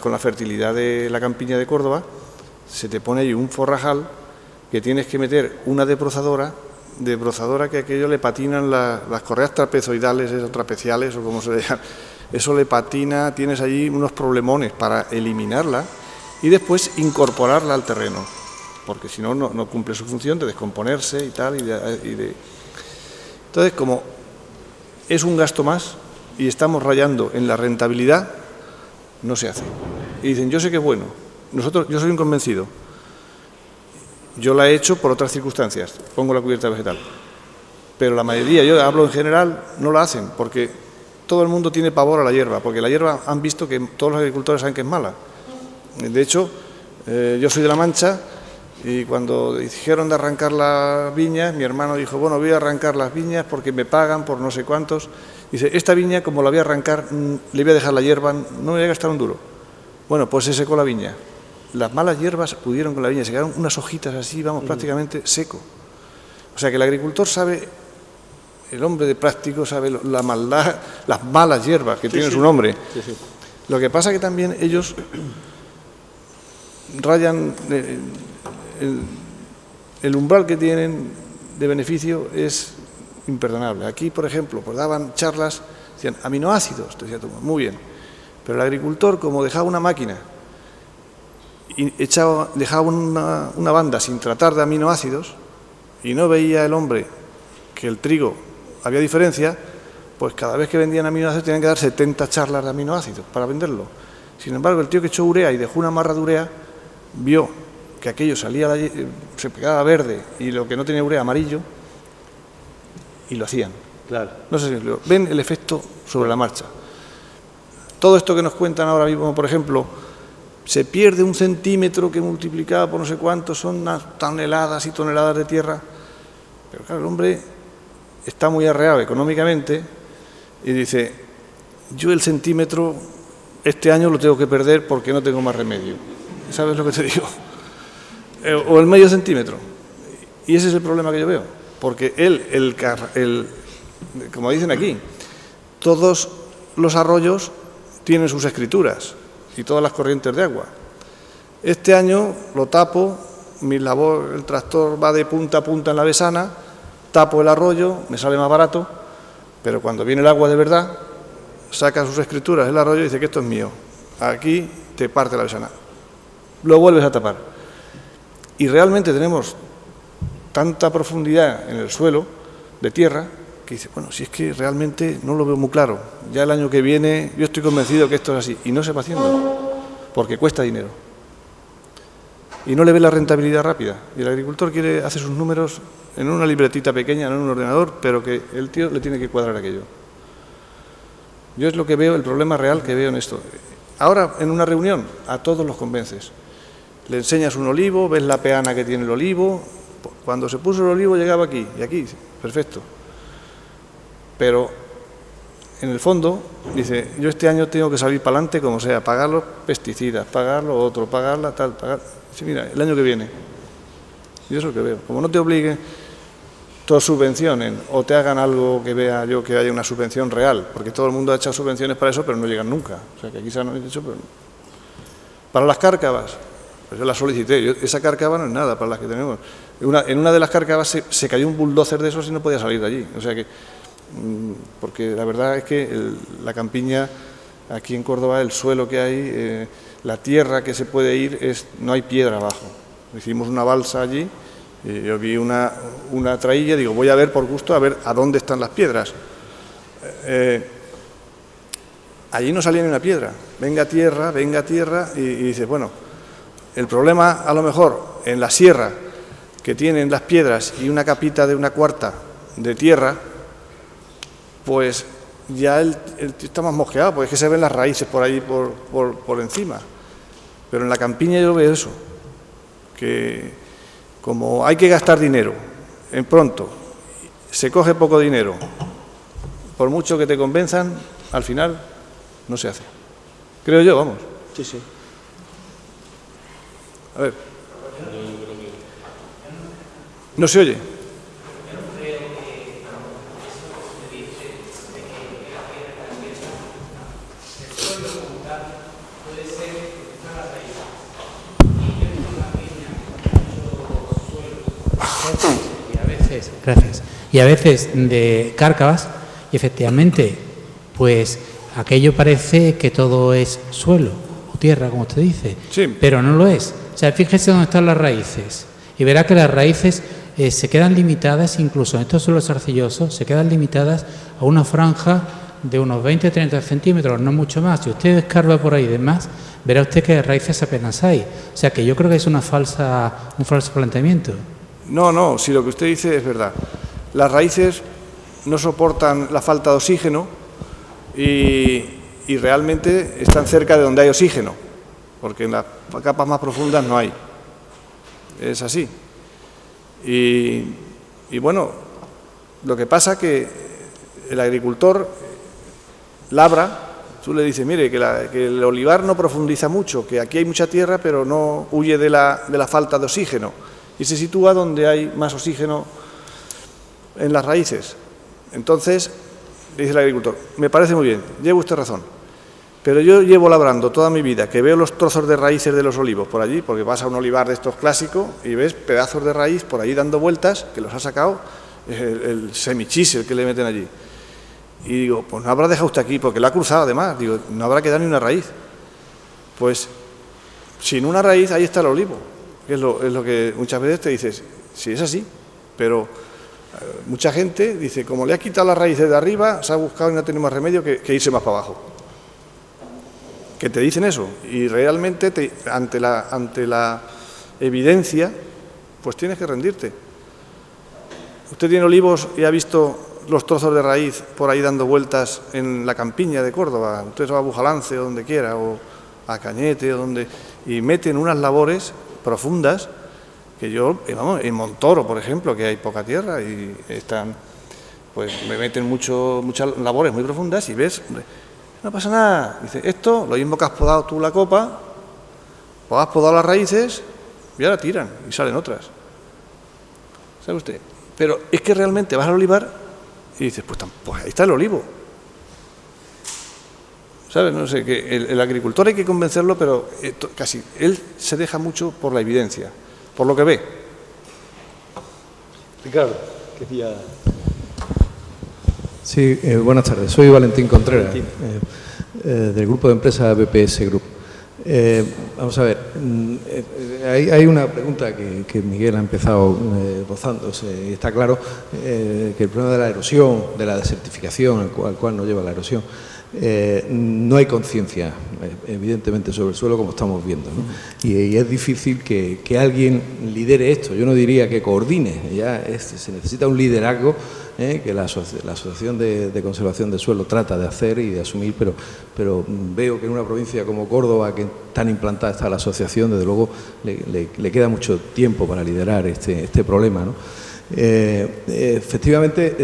con la fertilidad de la campiña de Córdoba, se te pone ahí un forrajal que tienes que meter una debrozadora que aquello le patinan las correas trapezoidales, o trapeciales, o como se le llama. Eso le patina, tienes allí unos problemones para eliminarla y después incorporarla al terreno, porque si no, no cumple su función de descomponerse y tal. Entonces, como es un gasto más y estamos rayando en la rentabilidad, no se hace. Y dicen, yo sé que es bueno, yo soy un convencido, yo la he hecho por otras circunstancias, pongo la cubierta vegetal, pero la mayoría, yo hablo en general, no la hacen, porque todo el mundo tiene pavor a la hierba, porque la hierba han visto que todos los agricultores saben que es mala. De hecho, yo soy de La Mancha y cuando dijeron de arrancar las viñas, mi hermano dijo, bueno, voy a arrancar las viñas porque me pagan por no sé cuántos. Dice, esta viña, como la voy a arrancar, le voy a dejar la hierba, no me voy a gastar un duro. Bueno, pues se secó la viña. Las malas hierbas pudieron con la viña, se quedaron unas hojitas así, vamos, prácticamente seco. O sea que el agricultor sabe, el hombre de práctico sabe la maldad, las malas hierbas que tienen su nombre. Sí. Lo que pasa que también ellos rayan, el umbral que tienen de beneficio es imperdonable. Aquí, por ejemplo, pues daban charlas, decían aminoácidos, te decía tú, muy bien, pero el agricultor, como dejaba una máquina y dejaba una banda sin tratar de aminoácidos y no veía el hombre que el trigo había diferencia, pues cada vez que vendían aminoácidos tenían que dar 70 charlas de aminoácidos para venderlo. Sin embargo, el tío que echó urea y dejó una marra de urea, vio que aquello salía, se pegaba verde y lo que no tenía urea amarillo, y lo hacían. Claro. No sé si ven el efecto sobre la marcha. Todo esto que nos cuentan ahora mismo, por ejemplo, se pierde 1 centímetro que multiplicado por no sé cuánto son unas toneladas y toneladas de tierra. Pero claro, el hombre está muy arreado económicamente y dice, yo el centímetro este año lo tengo que perder porque no tengo más remedio. ¿Sabes lo que te digo? O el medio centímetro. Y ese es el problema que yo veo. Porque como dicen aquí, todos los arroyos tienen sus escrituras y todas las corrientes de agua. Este año lo tapo, el tractor va de punta a punta en la Besana, tapo el arroyo, me sale más barato, pero cuando viene el agua de verdad, saca sus escrituras del arroyo y dice que esto es mío. Aquí te parte la Besana. Lo vuelves a tapar. Y realmente tenemos tanta profundidad en el suelo de tierra que dice, bueno, si es que realmente no lo veo muy claro. Ya el año que viene yo estoy convencido que esto es así. Y no se va haciendo, porque cuesta dinero. Y no le ve la rentabilidad rápida. Y el agricultor hace sus números en una libretita pequeña, no en un ordenador, pero que el tío le tiene que cuadrar aquello. Yo es lo que veo, el problema real que veo en esto. Ahora, en una reunión, a todos los convences. Le enseñas un olivo, ves la peana que tiene el olivo. Cuando se puso el olivo llegaba aquí, y aquí, perfecto. Pero, en el fondo, dice, yo este año tengo que salir para adelante como sea, pagar los pesticidas, pagar lo otro, pagarla tal, pagar... Sí, mira, el año que viene. Y eso es lo que veo. Como no te obliguen, te subvencionen o te hagan algo que vea yo que haya una subvención real, porque todo el mundo ha echado subvenciones para eso, pero no llegan nunca. O sea, que aquí se han hecho... Pero... Para las cárcavas, pues yo las solicité. Esa cárcava no es nada para las que tenemos. En una de las cárcavas se cayó un bulldozer de esos y no podía salir de allí. O sea que... Porque la verdad es que la campiña, aquí en Córdoba, el suelo que hay, la tierra que se puede ir, no hay piedra abajo. Hicimos una balsa allí, y yo vi una trailla, digo, voy a ver por gusto, a ver a dónde están las piedras. Allí no salía ni una piedra, venga tierra, y dices, bueno, el problema a lo mejor en la sierra, que tienen las piedras y una capita de 1/4 de tierra, pues ya el tío está más mosqueado, porque es que se ven las raíces por ahí, por encima. Pero en la campiña yo veo eso, que como hay que gastar dinero en pronto, se coge poco dinero, por mucho que te convenzan, al final no se hace. Creo yo, vamos. Sí, sí. A ver. ¿No se oye? Gracias. Y a veces de cárcavas, y efectivamente, pues aquello parece que todo es suelo o tierra, como usted dice, sí, pero no lo es. O sea, fíjese dónde están las raíces y verá que las raíces se quedan limitadas, incluso en estos suelos arcillosos, se quedan limitadas a una franja de unos 20-30 centímetros, no mucho más. Si usted escarba por ahí y demás, verá usted que raíces apenas hay. O sea, que yo creo que es un falso planteamiento. No, si lo que usted dice es verdad. Las raíces no soportan la falta de oxígeno y realmente están cerca de donde hay oxígeno, porque en las capas más profundas no hay. Es así. Y bueno, lo que pasa es que el agricultor labra, tú le dices, mire, que el olivar no profundiza mucho, que aquí hay mucha tierra, pero no huye de la falta de oxígeno. Y se sitúa donde hay más oxígeno en las raíces. Entonces, dice el agricultor, me parece muy bien, lleva usted razón, pero yo llevo labrando toda mi vida, que veo los trozos de raíces de los olivos por allí, porque vas a un olivar de estos clásicos y ves pedazos de raíz por allí dando vueltas, que los ha sacado el semichisel que le meten allí. Y digo, pues no habrá dejado usted aquí, porque la ha cruzado además, digo, no habrá quedado ni una raíz. Pues sin una raíz ahí está el olivo, que es lo que muchas veces te dices, sí es así, pero mucha gente dice, como le ha quitado las raíces de arriba, se ha buscado y no ha tenido más remedio que irse más para abajo. Que te dicen eso, y realmente ante la evidencia, pues tienes que rendirte. Usted tiene olivos y ha visto los trozos de raíz por ahí dando vueltas en la campiña de Córdoba, usted se va a Bujalance o donde quiera, o a Cañete, o donde, y meten unas labores profundas que yo, vamos, en Montoro, por ejemplo, que hay poca tierra y están, pues me meten muchas labores muy profundas y ves, hombre, no pasa nada. Dice, esto, lo mismo que has podado tú la copa, pues has podado las raíces y ahora tiran y salen otras. ¿Sabe usted? Pero es que realmente vas al olivar y dices, pues ahí está el olivo. ¿Sabes? No sé, que el agricultor hay que convencerlo, pero casi él se deja mucho por la evidencia, por lo que ve. Ricardo, quería... Sí, buenas tardes. Soy Valentín Contreras, del grupo de empresas BPS Group. Vamos a ver, hay una pregunta que Miguel ha empezado bozándose. Está claro que el problema de la erosión, de la desertificación, al cual nos lleva la erosión, no hay conciencia, evidentemente, sobre el suelo, como estamos viendo, ¿no? Y es difícil que alguien lidere esto. Yo no diría que coordine, se necesita un liderazgo que la Asociación de Conservación del Suelo trata de hacer y de asumir, pero veo que en una provincia como Córdoba, que tan implantada está la asociación, desde luego le queda mucho tiempo para liderar este problema, ¿no? Efectivamente,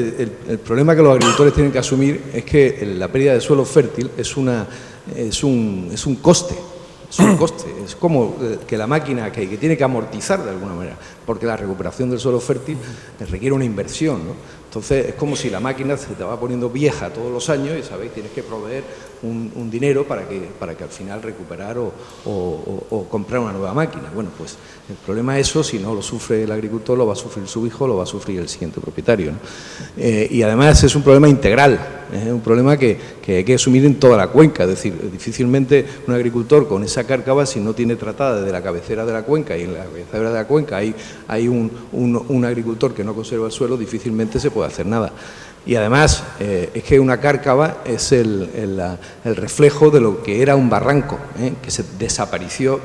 el problema que los agricultores tienen que asumir es que la pérdida de suelo fértil es un coste. Es un coste, es como que la máquina que tiene que amortizar de alguna manera, porque la recuperación del suelo fértil requiere una inversión, ¿no? Entonces es como si la máquina se te va poniendo vieja todos los años y, ¿sabéis?, tienes que proveer un dinero para que al final recuperar o comprar una nueva máquina. Bueno, pues el problema es eso, si no lo sufre el agricultor, lo va a sufrir su hijo, lo va a sufrir el siguiente propietario, ¿no? Y además es un problema integral, es un problema que hay que asumir en toda la cuenca. Es decir, difícilmente un agricultor con esa cárcava, si no tiene tratada desde la cabecera de la cuenca, y en la cabecera de la cuenca hay un agricultor que no conserva el suelo, difícilmente se puede hacer nada. Y además es que una cárcava es el reflejo de lo que era un barranco, que se desapareció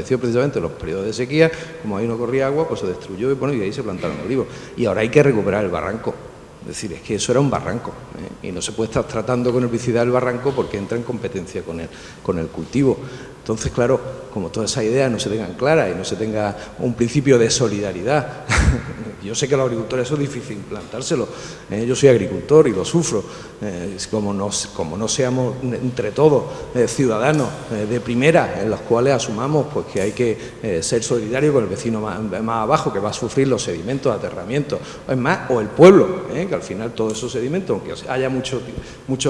precisamente en los periodos de sequía. Como ahí no corría agua, pues se destruyó y ahí se plantaron olivos. Y ahora hay que recuperar el barranco. Es decir, es que eso era un barranco, y no se puede estar tratando con herbicida el barranco porque entra en competencia con el cultivo. Entonces, claro, como todas esas ideas no se tengan claras y no se tenga un principio de solidaridad, yo sé que a los agricultores eso es difícil implantárselo, yo soy agricultor y lo sufro, como no seamos entre todos ciudadanos de primera, en los cuales asumamos pues que hay que ser solidarios con el vecino más abajo, que va a sufrir los sedimentos, aterramientos, es más, o el pueblo, que al final todos esos sedimentos, aunque haya mucha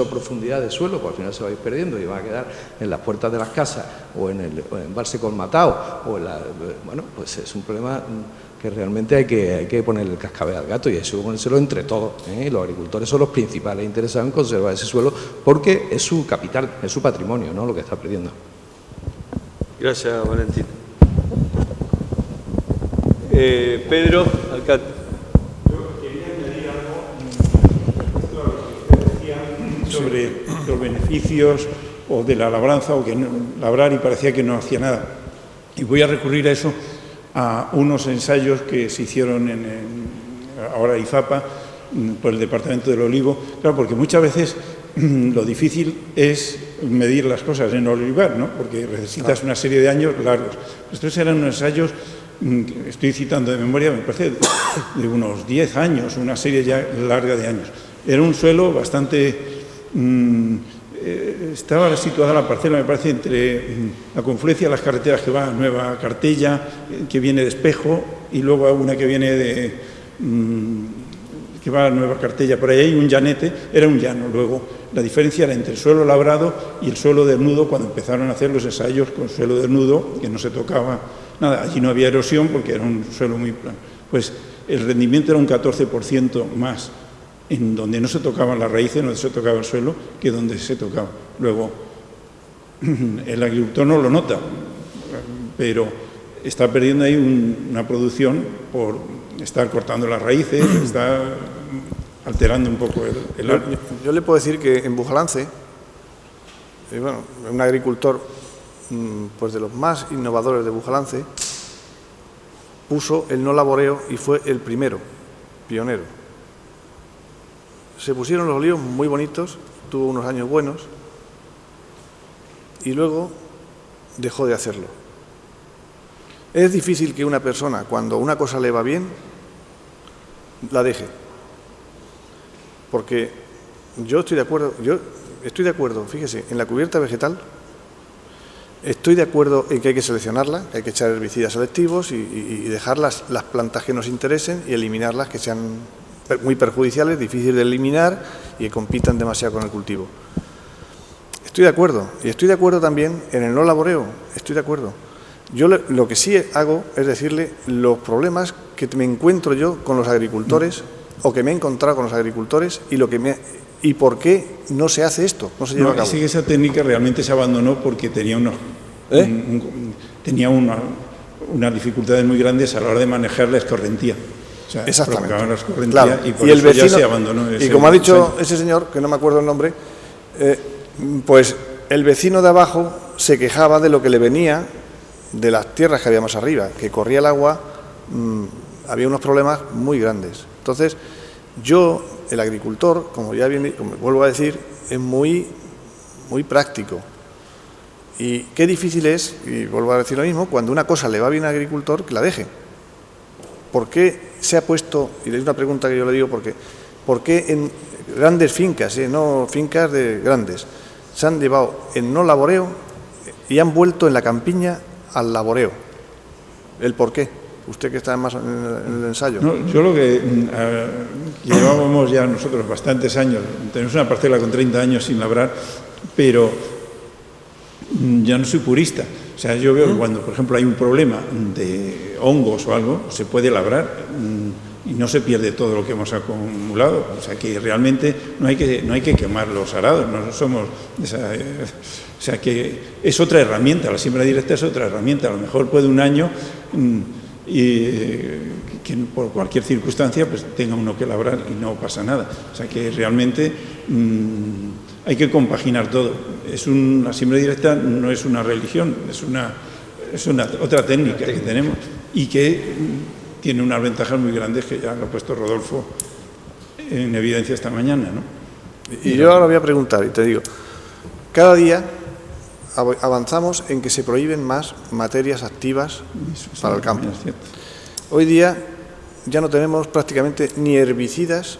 profundidad de suelo, pues al final se va a ir perdiendo y va a quedar en las puertas de las casas o en el embalse colmatado, bueno, pues es un problema que realmente hay que ponerle el cascabel al gato, y eso hay que ponérselo entre todos, Los agricultores son los principales interesados en conservar ese suelo porque es su capital, es su patrimonio, ¿no?, lo que está perdiendo. Gracias, Valentín. Pedro, alcalde. Yo quería añadir algo sobre los beneficios o de la labranza, o que labrar y parecía que no hacía nada. Y voy a recurrir a eso, a unos ensayos que se hicieron ahora IFAPA por el Departamento del Olivo. Claro, porque muchas veces lo difícil es medir las cosas en el olivar, ¿no?, porque necesitas una serie de años largos. Estos eran unos ensayos, estoy citando de memoria, me parece de unos 10 años, una serie ya larga de años. Era un suelo bastante... estaba situada la parcela, me parece, entre la confluencia de las carreteras que va a Nueva Cartella, que viene de Espejo, y luego una que viene que va a Nueva Cartella. Por ahí hay un llanete, era un llano. Luego, la diferencia era entre el suelo labrado y el suelo desnudo, cuando empezaron a hacer los ensayos con suelo desnudo, que no se tocaba nada. Allí no había erosión porque era un suelo muy plano. Pues el rendimiento era un 14% más en donde no se tocaban las raíces, donde se tocaba el suelo, que donde se tocaba. Luego, el agricultor no lo nota, pero está perdiendo ahí una producción por estar cortando las raíces, está alterando un poco el árbol. Yo le puedo decir que en Bujalance, bueno, un agricultor pues de los más innovadores de Bujalance, puso el no laboreo y fue el primero, pionero. Se pusieron los olivos muy bonitos, tuvo unos años buenos y luego dejó de hacerlo. Es difícil que una persona, cuando una cosa le va bien, la deje. Porque yo estoy de acuerdo, fíjese, en la cubierta vegetal, estoy de acuerdo en que hay que seleccionarla, que hay que echar herbicidas selectivos y dejar las plantas que nos interesen y eliminarlas que sean muy perjudiciales, difíciles de eliminar y que compitan demasiado con el cultivo. Estoy de acuerdo, y estoy de acuerdo también en el no laboreo, estoy de acuerdo. Yo lo que sí hago es decirle los problemas que me encuentro yo con los agricultores o que me he encontrado con los agricultores y por qué no se hace esto, no se lleva a cabo. Sí, esa técnica realmente se abandonó porque tenía unas dificultades muy grandes a la hora de manejar la escorrentía. O sea, exactamente. La escorrentía, claro. y por y el eso vecino, ya se abandonó. Y como ha dicho ese señor, que no me acuerdo el nombre, pues el vecino de abajo se quejaba de lo que le venía de las tierras que había más arriba, que corría el agua, había unos problemas muy grandes. Entonces, el agricultor, como vuelvo a decir, es muy práctico. Y qué difícil es, y vuelvo a decir lo mismo, cuando una cosa le va bien al agricultor, que la deje. ¿Por qué se ha puesto, y es una pregunta que yo le digo, ¿por qué en grandes fincas, no fincas de grandes, se han llevado el no laboreo y han vuelto en la campiña al laboreo? ¿El por qué? Usted que está más en el ensayo. No, yo lo que llevábamos ya nosotros bastantes años, tenemos una parcela con 30 años sin labrar, pero ya no soy purista. O sea, yo veo que cuando, por ejemplo, hay un problema de hongos o algo, se puede labrar y no se pierde todo lo que hemos acumulado. O sea, que realmente no hay que quemar los arados, no somos o sea, que es otra herramienta, la siembra directa es otra herramienta. A lo mejor puede un año que por cualquier circunstancia pues tenga uno que labrar y no pasa nada. O sea, que realmente hay que compaginar todo. La siembra directa no es una religión, es otra técnica que tenemos y que tiene unas ventajas muy grandes que ya lo ha puesto Rodolfo en evidencia esta mañana, ¿no? Y yo ahora voy a preguntar y te digo, cada día avanzamos en que se prohíben más materias activas para el campo. Hoy día ya no tenemos prácticamente ni herbicidas,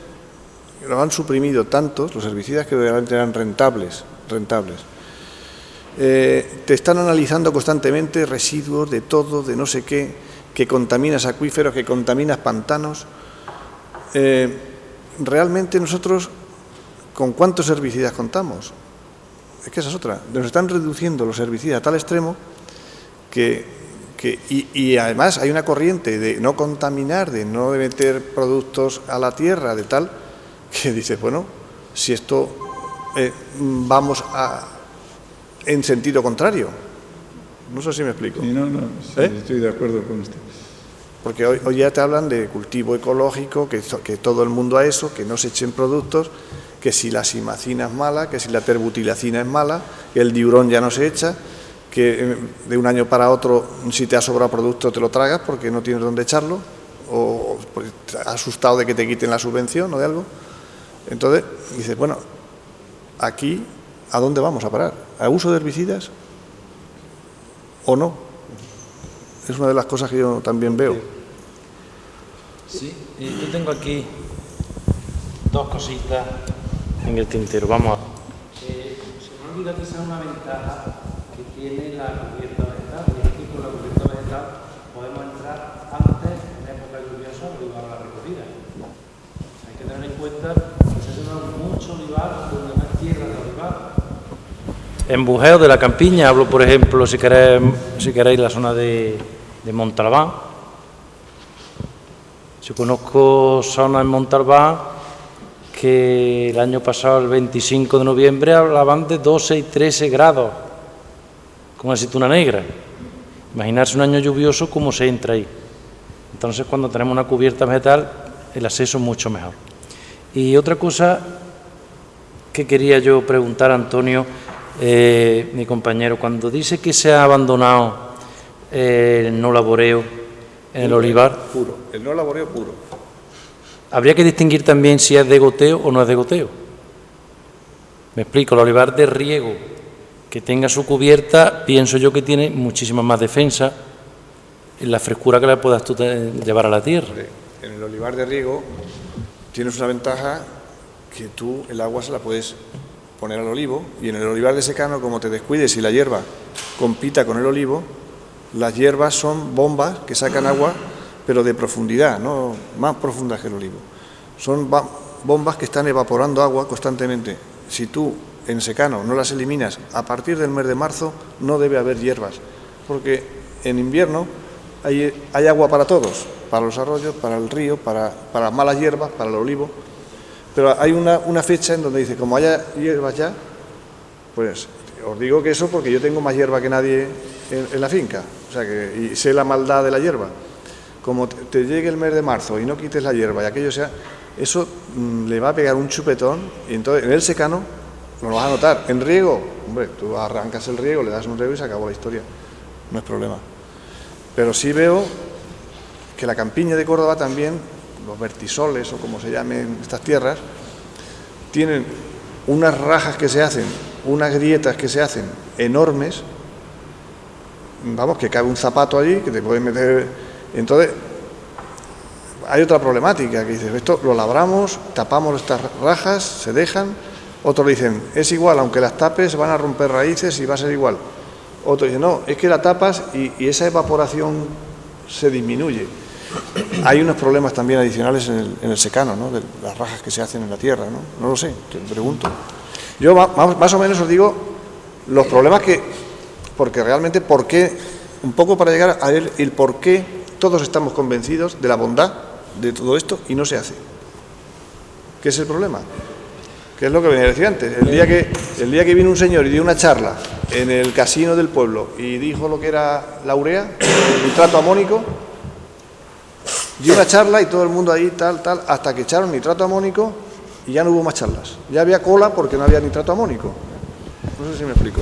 lo han suprimido tantos, los herbicidas que realmente eran rentables. Te están analizando constantemente residuos de todo, de no sé qué, que contaminas acuíferos, que contaminas pantanos. Realmente nosotros, ¿con cuántos herbicidas contamos? Es que esa es otra. Nos están reduciendo los herbicidas a tal extremo y además hay una corriente de no contaminar, de no meter productos a la tierra, de tal, que dice, bueno, si esto vamos en sentido contrario. No sé si me explico. Sí, sí, estoy de acuerdo con usted. Porque hoy ya te hablan de cultivo ecológico, que todo el mundo a eso, que no se echen productos, que si la simacina es mala, que si la terbutilacina es mala, que el diurón ya no se echa, que de un año para otro, si te ha sobrado producto, te lo tragas porque no tienes dónde echarlo, o porque te has asustado de que te quiten la subvención o de algo. Entonces, dices, bueno, aquí, ¿a dónde vamos a parar? ¿A uso de herbicidas o no? Es una de las cosas que yo también veo. Sí, yo tengo aquí dos cositas en el tintero. Vamos a... se me olvida que esa es una ventaja que tiene la cubierta vegetal. Y aquí con la cubierta vegetal podemos entrar antes, en época lluviosa, olivar a la recogida. Hay que tener en cuenta que se lleva mucho olivar donde no hay tierra de olivar. En Bujeo de la Campiña, hablo por ejemplo, si queréis la zona de Montalbán, Yo conozco zonas en Montalbán que el año pasado, el 25 de noviembre, hablaban de 12 y 13 grados, con aceituna negra. Imaginarse un año lluvioso, cómo se entra ahí. Entonces, cuando tenemos una cubierta vegetal, el acceso es mucho mejor. Y otra cosa que quería yo preguntar a Antonio, mi compañero, cuando dice que se ha abandonado el no laboreo en el olivar... Puro, el no laboreo puro. Habría que distinguir también si es de goteo o no es de goteo. Me explico, el olivar de riego que tenga su cubierta, pienso yo que tiene muchísima más defensa en la frescura que le puedas tú llevar a la tierra. En el olivar de riego tienes una ventaja que tú el agua se la puedes poner al olivo, y en el olivar de secano, como te descuides y la hierba compita con el olivo, las hierbas son bombas que sacan agua, pero de profundidad, no más profundas que el olivo. Son bombas que están evaporando agua constantemente. Si tú en secano no las eliminas, a partir del mes de marzo no debe haber hierbas, porque en invierno hay agua para todos, para los arroyos, para el río, para las malas hierbas, para el olivo. Pero hay una fecha en donde dice, como haya hierbas ya, pues os digo que eso porque yo tengo más hierba que nadie en la finca, o sea que y sé la maldad de la hierba. Como te llegue el mes de marzo y no quites la hierba y aquello sea, eso le va a pegar un chupetón, y entonces en el secano lo vas a notar. En riego, hombre, tú arrancas el riego, le das un riego y se acabó la historia, no es problema. Pero sí veo que la campiña de Córdoba también, los vertisoles o como se llamen estas tierras, tienen unas rajas que se hacen, unas grietas que se hacen enormes, vamos, que cabe un zapato allí, que te puedes meter. Entonces, hay otra problemática, que dices, esto lo labramos, tapamos estas rajas, se dejan. Otros dicen, es igual, aunque las tapes van a romper raíces y va a ser igual. Otros dicen, no, es que la tapas y esa evaporación se disminuye. Hay unos problemas también adicionales en el secano, ¿no? De las rajas que se hacen en la tierra, ¿no? No lo sé, te pregunto. Yo más o menos os digo los problemas que, porque realmente, ¿por qué? Un poco para llegar a ver el por qué todos estamos convencidos de la bondad de todo esto y no se hace. ¿Qué es el problema? ¿Qué es lo que venía a decir antes? El día que vino un señor y dio una charla en el casino del pueblo y dijo lo que era la urea, el nitrato amónico, dio una charla y todo el mundo ahí tal, hasta que echaron nitrato amónico y ya no hubo más charlas. Ya había cola porque no había nitrato amónico. No sé si me explico.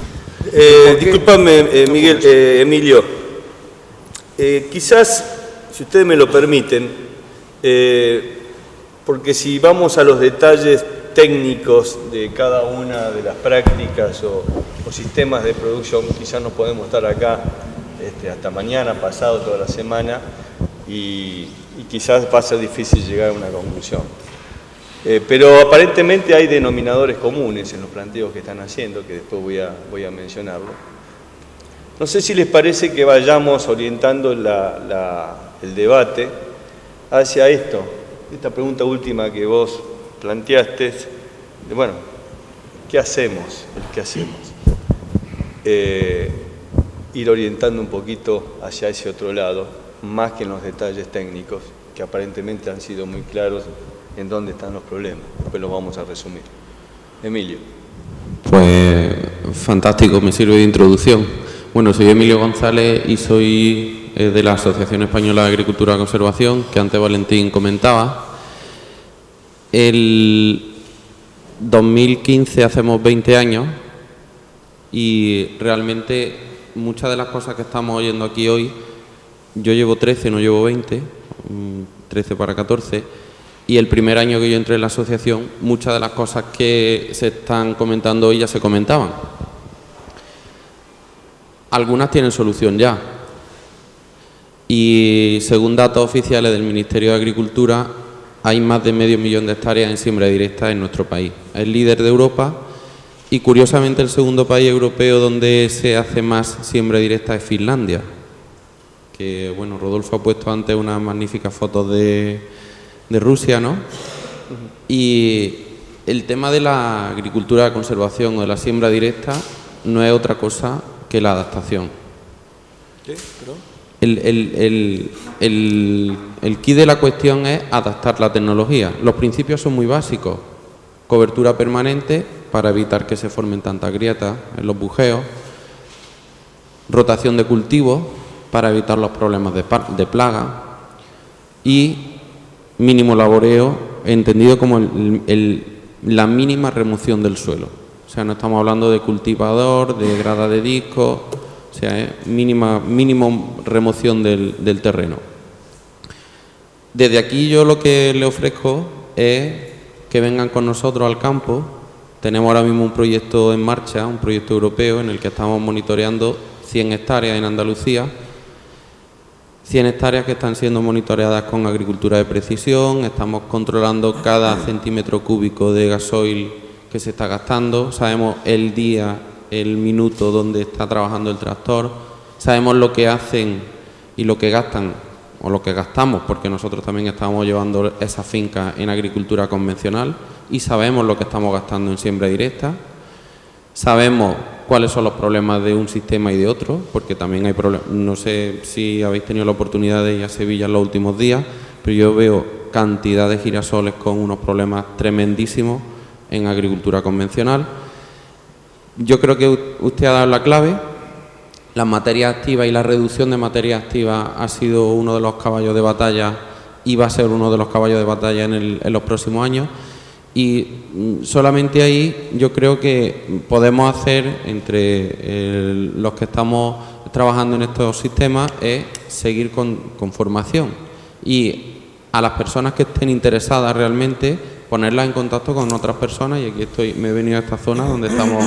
Discúlpame, Miguel, Emilio. Quizás, si ustedes me lo permiten, porque si vamos a los detalles técnicos de cada una de las prácticas o sistemas de producción, quizás no podemos estar acá hasta mañana, pasado, toda la semana, y quizás va a ser difícil llegar a una conclusión. Pero aparentemente hay denominadores comunes en los planteos que están haciendo, que después voy a mencionarlo. No sé si les parece que vayamos orientando el debate hacia esto, esta pregunta última que vos planteaste, de, bueno, ¿qué hacemos? ¿Qué hacemos? Ir orientando un poquito hacia ese otro lado, más que en los detalles técnicos, que aparentemente han sido muy claros en dónde están los problemas. Después los vamos a resumir. Emilio. Pues fantástico, me sirve de introducción. Bueno, soy Emilio González y soy de la Asociación Española de Agricultura y Conservación, que antes Valentín comentaba. El 2015 hacemos 20 años y realmente muchas de las cosas que estamos oyendo aquí hoy, yo llevo 13, no llevo 20, 13 para 14, y el primer año que yo entré en la asociación, muchas de las cosas que se están comentando hoy ya se comentaban. Algunas tienen solución ya. Y según datos oficiales del Ministerio de Agricultura, hay más de 500.000 de hectáreas en siembra directa en nuestro país. Es líder de Europa y, curiosamente, el segundo país europeo donde se hace más siembra directa es Finlandia. Que, bueno, Rodolfo ha puesto antes unas magníficas fotos de Rusia, ¿no? Y el tema de la agricultura de conservación o de la siembra directa no es otra cosa que la adaptación. ¿Qué? el quid de la cuestión es adaptar la tecnología. Los principios son muy básicos. Cobertura permanente para evitar que se formen tantas grietas en los bujeos. Rotación de cultivos para evitar los problemas de plaga. Y mínimo laboreo, entendido como la mínima remoción del suelo. O sea, no estamos hablando de cultivador, de grada de disco, o sea, es mínimo remoción del terreno. Desde aquí yo lo que le ofrezco es que vengan con nosotros al campo. Tenemos ahora mismo un proyecto en marcha, un proyecto europeo en el que estamos monitoreando 100 hectáreas en Andalucía, 100 hectáreas que están siendo monitoreadas con agricultura de precisión. Estamos controlando cada centímetro cúbico de gasoil que se está gastando, sabemos el día, el minuto donde está trabajando el tractor, sabemos lo que hacen y lo que gastan, o lo que gastamos, porque nosotros también estamos llevando esa finca en agricultura convencional, y sabemos lo que estamos gastando en siembra directa, sabemos cuáles son los problemas de un sistema y de otro, porque también hay problemas. No sé si habéis tenido la oportunidad de ir a Sevilla en los últimos días, pero yo veo cantidad de girasoles con unos problemas tremendísimos en agricultura convencional. Yo creo que usted ha dado la clave. Las materias activas y la reducción de materias activas ha sido uno de los caballos de batalla y va a ser uno de los caballos de batalla en los próximos años. Y solamente ahí yo creo que podemos hacer, entre los que estamos trabajando en estos sistemas, es seguir con formación. Y a las personas que estén interesadas realmente, ponerlas en contacto con otras personas. Y aquí me he venido a esta zona donde estamos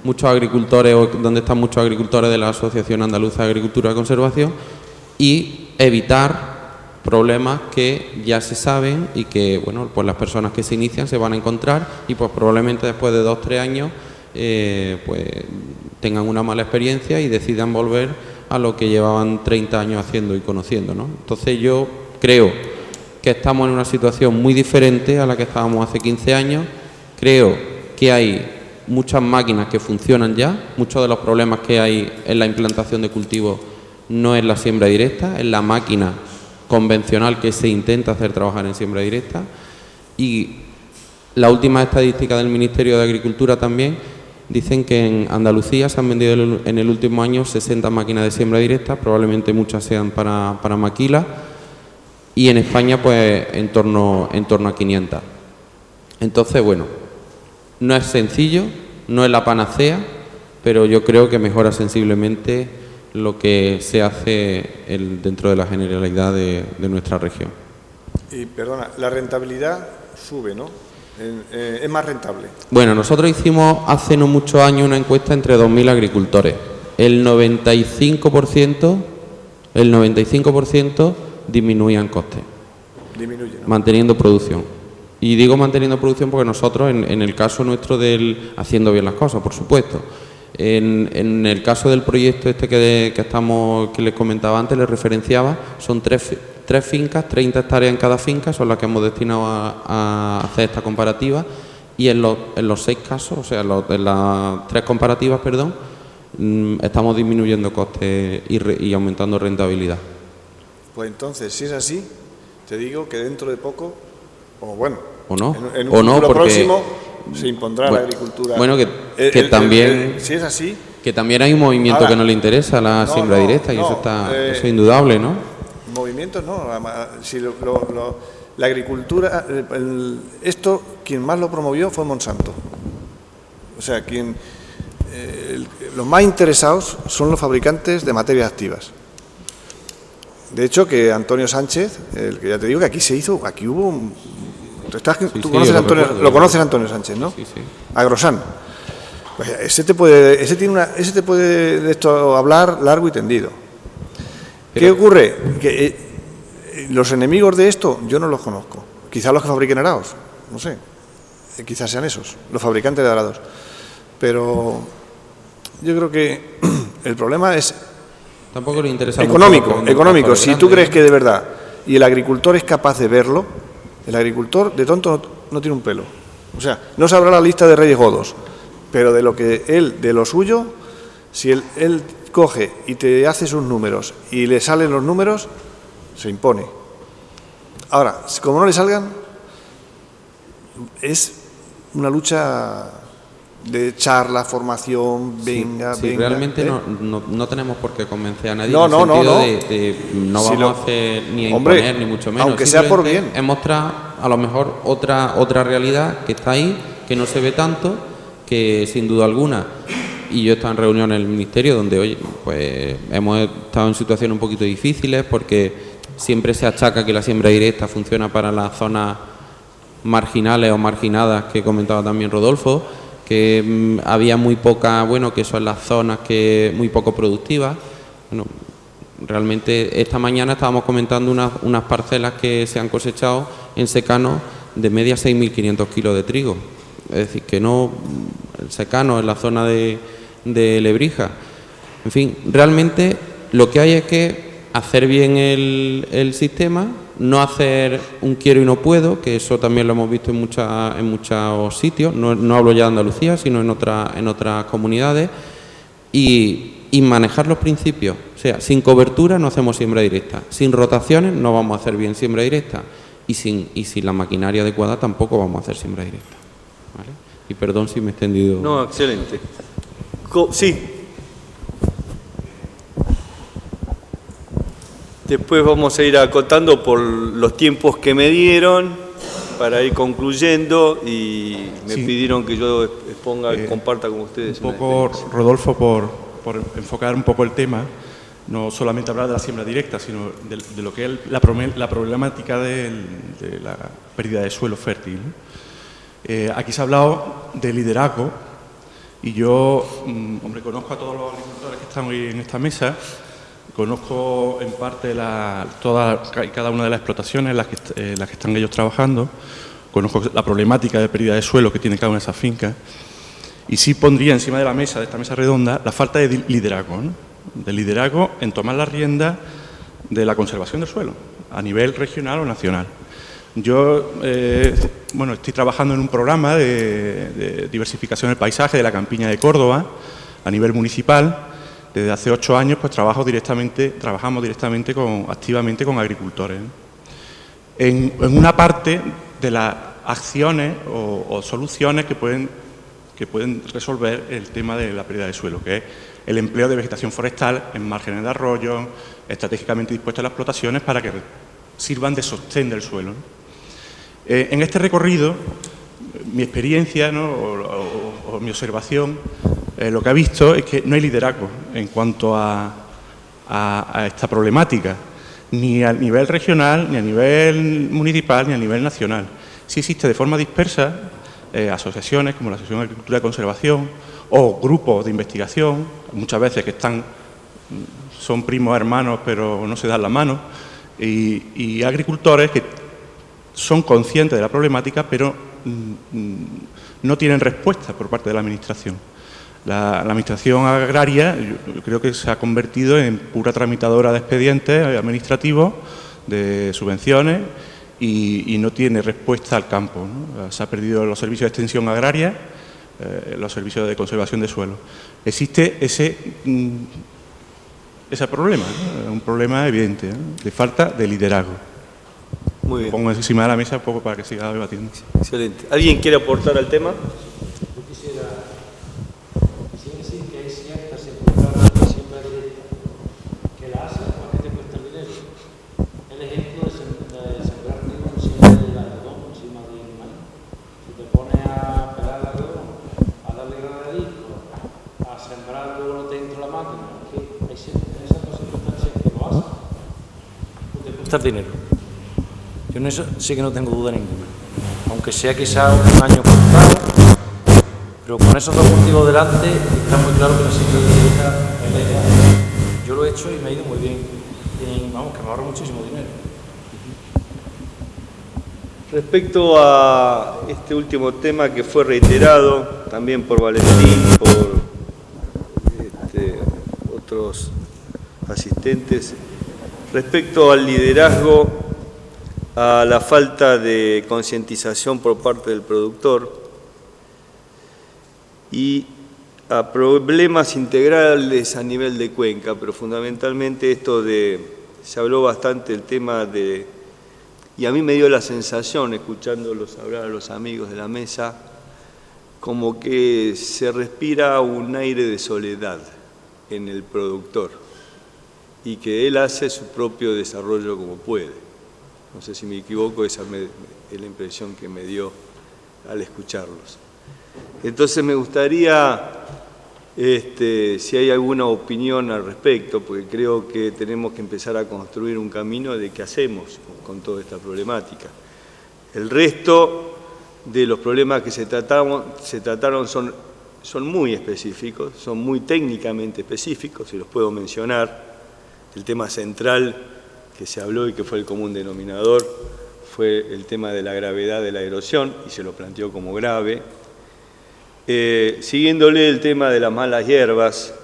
muchos agricultores, donde están muchos agricultores de la Asociación Andaluza de Agricultura y Conservación, y evitar problemas que ya se saben y que, bueno, pues las personas que se inician se van a encontrar, y pues probablemente después de 2 o 3 años pues tengan una mala experiencia y decidan volver a lo que llevaban 30 años haciendo y conociendo, ¿no? Entonces yo creo que estamos en una situación muy diferente a la que estábamos hace 15 años. Creo que hay muchas máquinas que funcionan ya. Muchos de los problemas que hay en la implantación de cultivos no es la siembra directa, es la máquina convencional que se intenta hacer trabajar en siembra directa. Y la última estadística del Ministerio de Agricultura también dicen que en Andalucía se han vendido en el último año 60 máquinas de siembra directa, probablemente muchas sean para maquila, y en España pues en torno a 500. Entonces, bueno, no es sencillo, no es la panacea, pero yo creo que mejora sensiblemente lo que se hace dentro de la generalidad de nuestra región. Y perdona, la rentabilidad sube, ¿no? Es más rentable. Bueno, nosotros hicimos hace no muchos años una encuesta entre 2.000 agricultores. El 95% disminuían costes. Disminuye, ¿no? Manteniendo producción. Y digo manteniendo producción porque nosotros, en el caso nuestro haciendo bien las cosas, por supuesto. En el caso del proyecto que les comentaba antes, les referenciaba, son tres fincas, 30 hectáreas en cada finca, son las que hemos destinado a hacer esta comparativa, y en los 6 casos, o sea, en las 3 comparativas, perdón, estamos disminuyendo costes y aumentando rentabilidad. Pues entonces, si es así, te digo que dentro de poco, o bueno, o no, en un futuro próximo se impondrá la agricultura. Bueno, que también, si es así, que también hay un movimiento ahora, que no le interesa la siembra directa, y eso es indudable, ¿no? Movimientos no, si la agricultura, esto quien más lo promovió fue Monsanto. O sea, los más interesados son los fabricantes de materias activas. De hecho, que Antonio Sánchez, el que ya te digo que aquí hubo un... Tú conoces a Antonio, lo conoces a Antonio Sánchez, ¿no? Sí, sí. Agrosan. Pues ese te puede de esto hablar largo y tendido. ¿Qué ocurre? Que los enemigos de esto yo no los conozco. Quizás los que fabriquen arados, no sé. Quizás sean esos, los fabricantes de arados. Pero yo creo que el problema es tampoco le interesa económico. Si tú crees que de verdad y el agricultor es capaz de verlo, el agricultor de tonto no tiene un pelo. O sea, no sabrá la lista de Reyes Godos, pero de lo suyo, si él coge y te hace sus números y le salen los números, se impone. Ahora, como no le salgan, es una lucha de charla, formación, venga, sí, venga. Realmente no tenemos por qué convencer a nadie No, en el no, sentido no. de no Si vamos a hacer ni a Hombre, imponer, ni mucho menos. aunque sea por bien. Es mostrar a lo mejor otra realidad que está ahí, que no se ve tanto, que sin duda alguna, y yo he estado en reuniones en el Ministerio donde, oye, pues hemos estado en situaciones un poquito difíciles porque siempre se achaca que la siembra directa funciona para las zonas marginales o marginadas, que comentaba también Rodolfo, que había muy poca, bueno, que son las zonas que muy poco productivas. Bueno, realmente esta mañana estábamos comentando unas parcelas que se han cosechado en secano de media 6.500 kilos de trigo. Es decir, que no, el secano en la zona de Lebrija. En fin, realmente lo que hay es que hacer bien el sistema, no hacer un quiero y no puedo, que eso también lo hemos visto en muchos sitios, no hablo ya de Andalucía, sino en otras comunidades, y manejar los principios. O sea, sin cobertura no hacemos siembra directa, sin rotaciones no vamos a hacer bien siembra directa, y sin la maquinaria adecuada tampoco vamos a hacer siembra directa. ¿Vale? Y perdón si me he extendido. No, excelente. Sí. Después vamos a ir acotando por los tiempos que me dieron para ir concluyendo y me pidieron que yo exponga, comparta con ustedes. Un poco, Rodolfo, por enfocar un poco el tema, no solamente hablar de la siembra directa, sino de lo que es la problemática de la pérdida de suelo fértil. Aquí se ha hablado de liderazgo y yo, hombre, conozco a todos los agricultores que están hoy en esta mesa. Conozco en parte todas y cada una de las explotaciones en las que están ellos trabajando. Conozco la problemática de pérdida de suelo que tiene cada una de esas fincas. Y sí pondría encima de la mesa, de esta mesa redonda, la falta de liderazgo, ¿no? De liderazgo en tomar la rienda de la conservación del suelo, a nivel regional o nacional. Yo, bueno, estoy trabajando en un programa de diversificación del paisaje de la Campiña de Córdoba, a nivel municipal. Desde hace 8 años pues trabajamos directamente activamente con agricultores. En una parte de las acciones o soluciones que pueden resolver el tema de la pérdida de suelo, que es el empleo de vegetación forestal en márgenes de arroyos, estratégicamente dispuestas a las explotaciones para que sirvan de sostén del suelo, ¿no? En este recorrido, mi experiencia, ¿no? o mi observación, lo que ha visto es que no hay liderazgo en cuanto a esta problemática, ni a nivel regional, ni a nivel municipal, ni a nivel nacional. Sí existe de forma dispersa asociaciones como la Asociación de Agricultura y Conservación o grupos de investigación, muchas veces que son primos hermanos pero no se dan la mano, y agricultores que son conscientes de la problemática pero no tienen respuesta por parte de la Administración. La Administración agraria yo creo que se ha convertido en pura tramitadora de expedientes administrativos, de subvenciones y no tiene respuesta al campo, ¿no? Se ha perdido los servicios de extensión agraria, los servicios de conservación de suelo. Existe ese problema, ¿no? Un problema evidente, ¿no? De falta de liderazgo. Muy bien. Lo pongo encima de la mesa un poco para que siga debatiendo. Excelente. ¿Alguien quiere aportar al tema? Yo quisiera decir que hay ciertas circunstancias de siembra directa que la hacen más que te cuesta el dinero. El ejemplo de sembrar trigo encima del algodón, encima del maíz. Si te pones a pelar el algodón, a darle granadito, a sembrar luego dentro de la máquina, que hay esas dos circunstancias que lo hacen, pues te cuesta el dinero. Yo en eso sí que no tengo duda ninguna. Aunque sea quizá un año cortado, pero con esos dos cultivos delante está muy claro que la siembra directa es la idea. Yo lo he hecho y me ha ido muy bien. Y, vamos, que me ahorro muchísimo dinero. Respecto a este último tema que fue reiterado también por Valentín, por otros asistentes, respecto al liderazgo, a la falta de concientización por parte del productor y a problemas integrales a nivel de cuenca, pero fundamentalmente esto de, se habló bastante el tema de, y a mí me dio la sensación, escuchándolos hablar a los amigos de la mesa, como que se respira un aire de soledad en el productor y que él hace su propio desarrollo como puede. No sé si me equivoco, esa es la impresión que me dio al escucharlos. Entonces me gustaría, si hay alguna opinión al respecto, porque creo que tenemos que empezar a construir un camino de qué hacemos con toda esta problemática. El resto de los problemas que se trataron son muy específicos, son muy técnicamente específicos, si los puedo mencionar. El tema central que se habló y que fue el común denominador fue el tema de la gravedad de la erosión, y se lo planteó como grave. Siguiéndole el tema de las malas hierbas,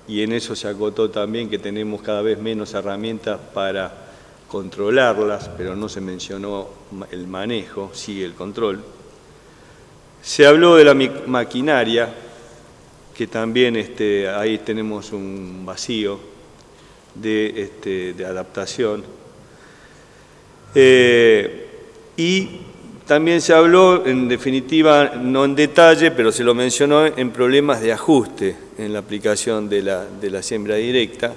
y en eso se acotó también que tenemos cada vez menos herramientas para controlarlas, pero no se mencionó el manejo, sí el control. Se habló de la maquinaria, que también ahí tenemos un vacío de adaptación. Y también se habló, en definitiva, no en detalle, pero se lo mencionó en problemas de ajuste en la aplicación de la siembra directa.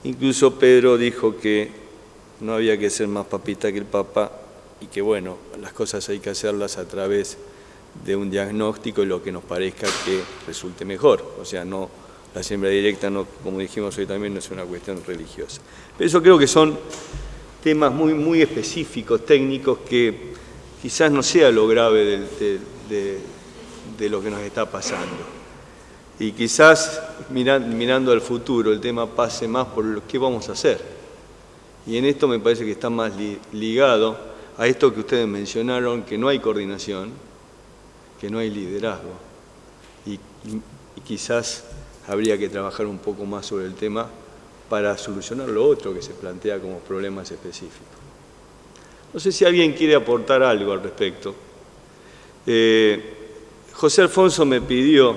Incluso Pedro dijo que no había que ser más papista que el Papa y que, bueno, las cosas hay que hacerlas a través de un diagnóstico y lo que nos parezca que resulte mejor. O sea, no, la siembra directa, no, como dijimos hoy también, no es una cuestión religiosa. Pero eso creo que son temas muy, muy específicos, técnicos, que quizás no sea lo grave de lo que nos está pasando. Y quizás mirando al futuro el tema pase más por lo que vamos a hacer. Y en esto me parece que está más ligado a esto que ustedes mencionaron, que no hay coordinación, que no hay liderazgo. Y quizás habría que trabajar un poco más sobre el tema para solucionar lo otro que se plantea como problemas específicos. No sé si alguien quiere aportar algo al respecto. José Alfonso me pidió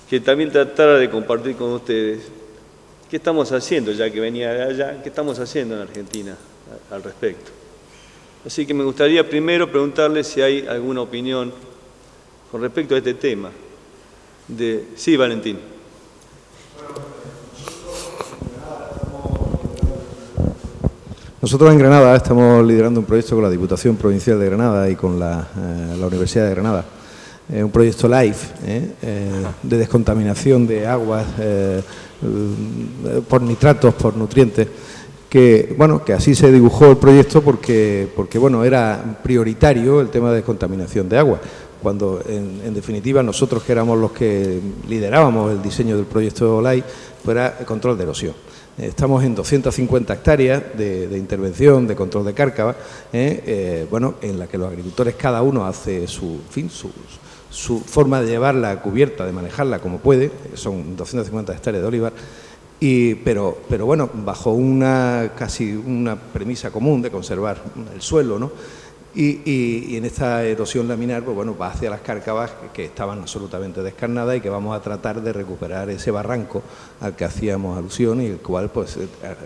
que también tratara de compartir con ustedes qué estamos haciendo, ya que venía de allá, qué estamos haciendo en Argentina al respecto. Así que me gustaría primero preguntarle si hay alguna opinión con respecto a este tema. Sí, Valentín. Nosotros en Granada estamos liderando un proyecto con la Diputación Provincial de Granada y con la Universidad de Granada. Un proyecto LIFE de descontaminación de aguas por nitratos, por nutrientes, que así se dibujó el proyecto porque era prioritario el tema de descontaminación de agua, cuando en definitiva nosotros, que éramos los que liderábamos el diseño del proyecto LIFE, pues era el control de erosión. Estamos en 250 hectáreas de intervención, de control de cárcava, en la que los agricultores cada uno hace su forma de llevarla cubierta, de manejarla como puede. Son 250 hectáreas de olivar, pero bajo casi una premisa común de conservar el suelo, ¿no? Y en esta erosión laminar, va hacia las cárcavas que estaban absolutamente descarnadas y que vamos a tratar de recuperar ese barranco al que hacíamos alusión, y el cual,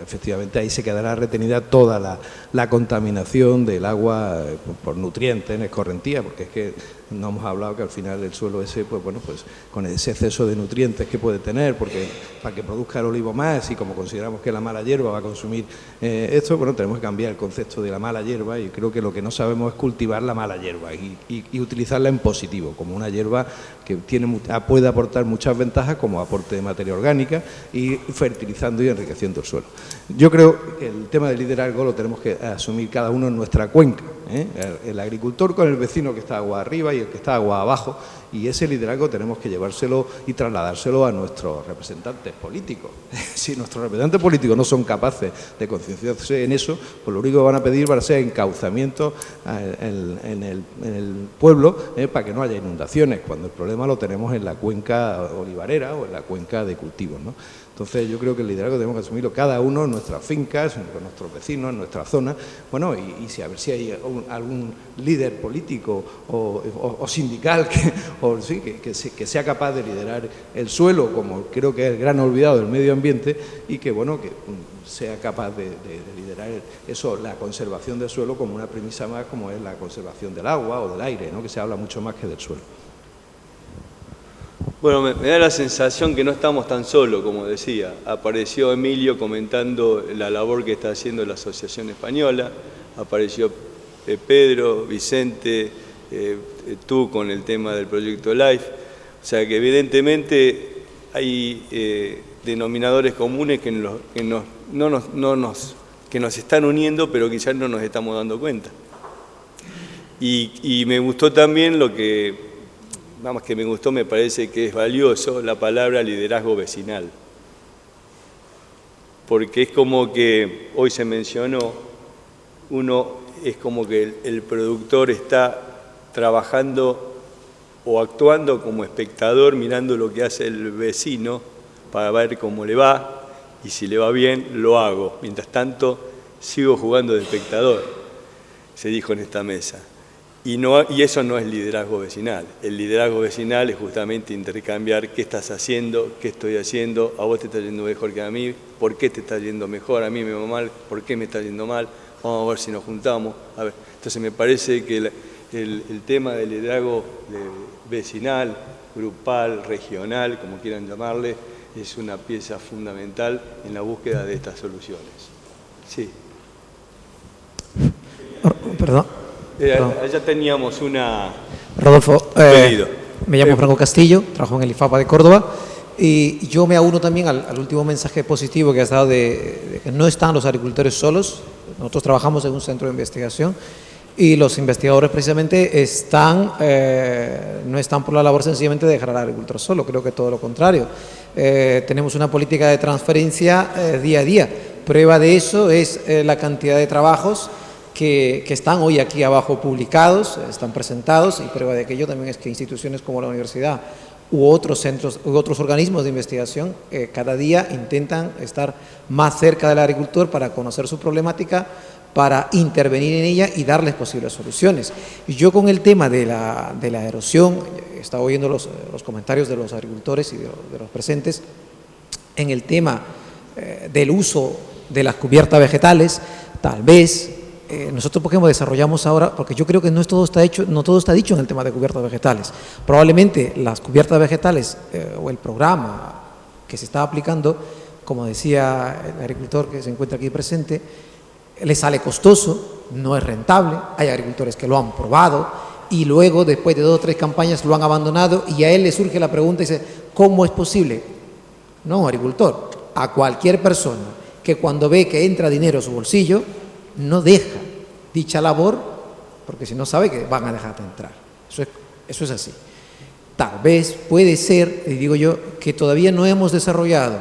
efectivamente, ahí se quedará retenida toda la contaminación del agua por nutrientes, en escorrentía, porque es que no hemos hablado que al final el suelo ese, con ese exceso de nutrientes que puede tener, porque para que produzca el olivo más, y como consideramos que la mala hierba va a consumir esto, tenemos que cambiar el concepto de la mala hierba, y creo que lo que no sabemos es cultivar la mala hierba y utilizarla en positivo, como una hierba que puede aportar muchas ventajas, como aporte de materia orgánica y fertilizando y enriqueciendo el suelo. Yo creo que el tema del liderazgo lo tenemos que asumir cada uno en nuestra cuenca, el agricultor con el vecino que está agua arriba y el que está agua abajo, y ese liderazgo tenemos que llevárselo y trasladárselo a nuestros representantes políticos. Si nuestros representantes políticos no son capaces de concienciarse en eso, pues lo único que van a pedir va a ser encauzamiento en el pueblo, para que no haya inundaciones, cuando el problema lo tenemos en la cuenca olivarera o en la cuenca de cultivos, ¿no? Entonces yo creo que el liderazgo tenemos que asumirlo cada uno en nuestras fincas, con nuestros vecinos, en nuestra zona, y a ver si hay algún líder político o sindical mejor, sí, que sea capaz de liderar el suelo, como creo que es el gran olvidado del medio ambiente, y que, bueno, que sea capaz de liderar eso, la conservación del suelo como una premisa más, como es la conservación del agua o del aire, ¿no? Que se habla mucho más que del suelo. Bueno, me da la sensación que no estamos tan solos, como decía. Apareció Emilio comentando la labor que está haciendo la Asociación Española, apareció Pedro, Vicente, tú con el tema del proyecto LIFE. O sea que evidentemente hay denominadores comunes que nos están uniendo, pero quizás no nos estamos dando cuenta. Y me gustó también lo que... Nada más que me gustó, me parece que es valioso la palabra liderazgo vecinal. Porque es como que, hoy se mencionó, es como que el productor está trabajando o actuando como espectador, mirando lo que hace el vecino para ver cómo le va, y si le va bien, lo hago. Mientras tanto, sigo jugando de espectador, se dijo en esta mesa. Y eso no es liderazgo vecinal. El liderazgo vecinal es justamente intercambiar qué estás haciendo, qué estoy haciendo, a vos te está yendo mejor que a mí, por qué te está yendo mejor, a mí me va mal, por qué me está yendo mal, vamos a ver si nos juntamos. A ver. Entonces me parece que el tema del liderazgo vecinal, grupal, regional, como quieran llamarle, es una pieza fundamental en la búsqueda de estas soluciones. Sí. Perdón. Allá teníamos una... Rodolfo, me llamo Franco Castillo, trabajo en el IFAPA de Córdoba, y yo me auno también al último mensaje positivo que has dado de que no están los agricultores solos. Nosotros trabajamos en un centro de investigación y los investigadores precisamente no están por la labor sencillamente de dejar al agricultor solo, creo que todo lo contrario. Tenemos una política de transferencia día a día. Prueba de eso es la cantidad de trabajos que están hoy aquí abajo publicados, están presentados, y prueba de aquello también es que instituciones como la universidad u otros centros, u otros organismos de investigación cada día intentan estar más cerca del agricultor para conocer su problemática, para intervenir en ella y darles posibles soluciones. Yo con el tema de la erosión, estaba oyendo los comentarios de los agricultores y de los presentes, en el tema del uso de las cubiertas vegetales, tal vez nosotros, por ejemplo, desarrollamos ahora, porque yo creo que no todo está dicho en el tema de cubiertas vegetales. Probablemente las cubiertas vegetales o el programa que se está aplicando, como decía el agricultor que se encuentra aquí presente, le sale costoso, no es rentable. Hay agricultores que lo han probado y luego, después de 2 o 3 campañas, lo han abandonado, y a él le surge la pregunta y dice, ¿cómo es posible? No, agricultor, a cualquier persona que cuando ve que entra dinero a su bolsillo, no deja dicha labor, porque si no sabe que van a dejarte entrar. Eso es así. Tal vez puede ser, y digo yo, que todavía no hemos desarrollado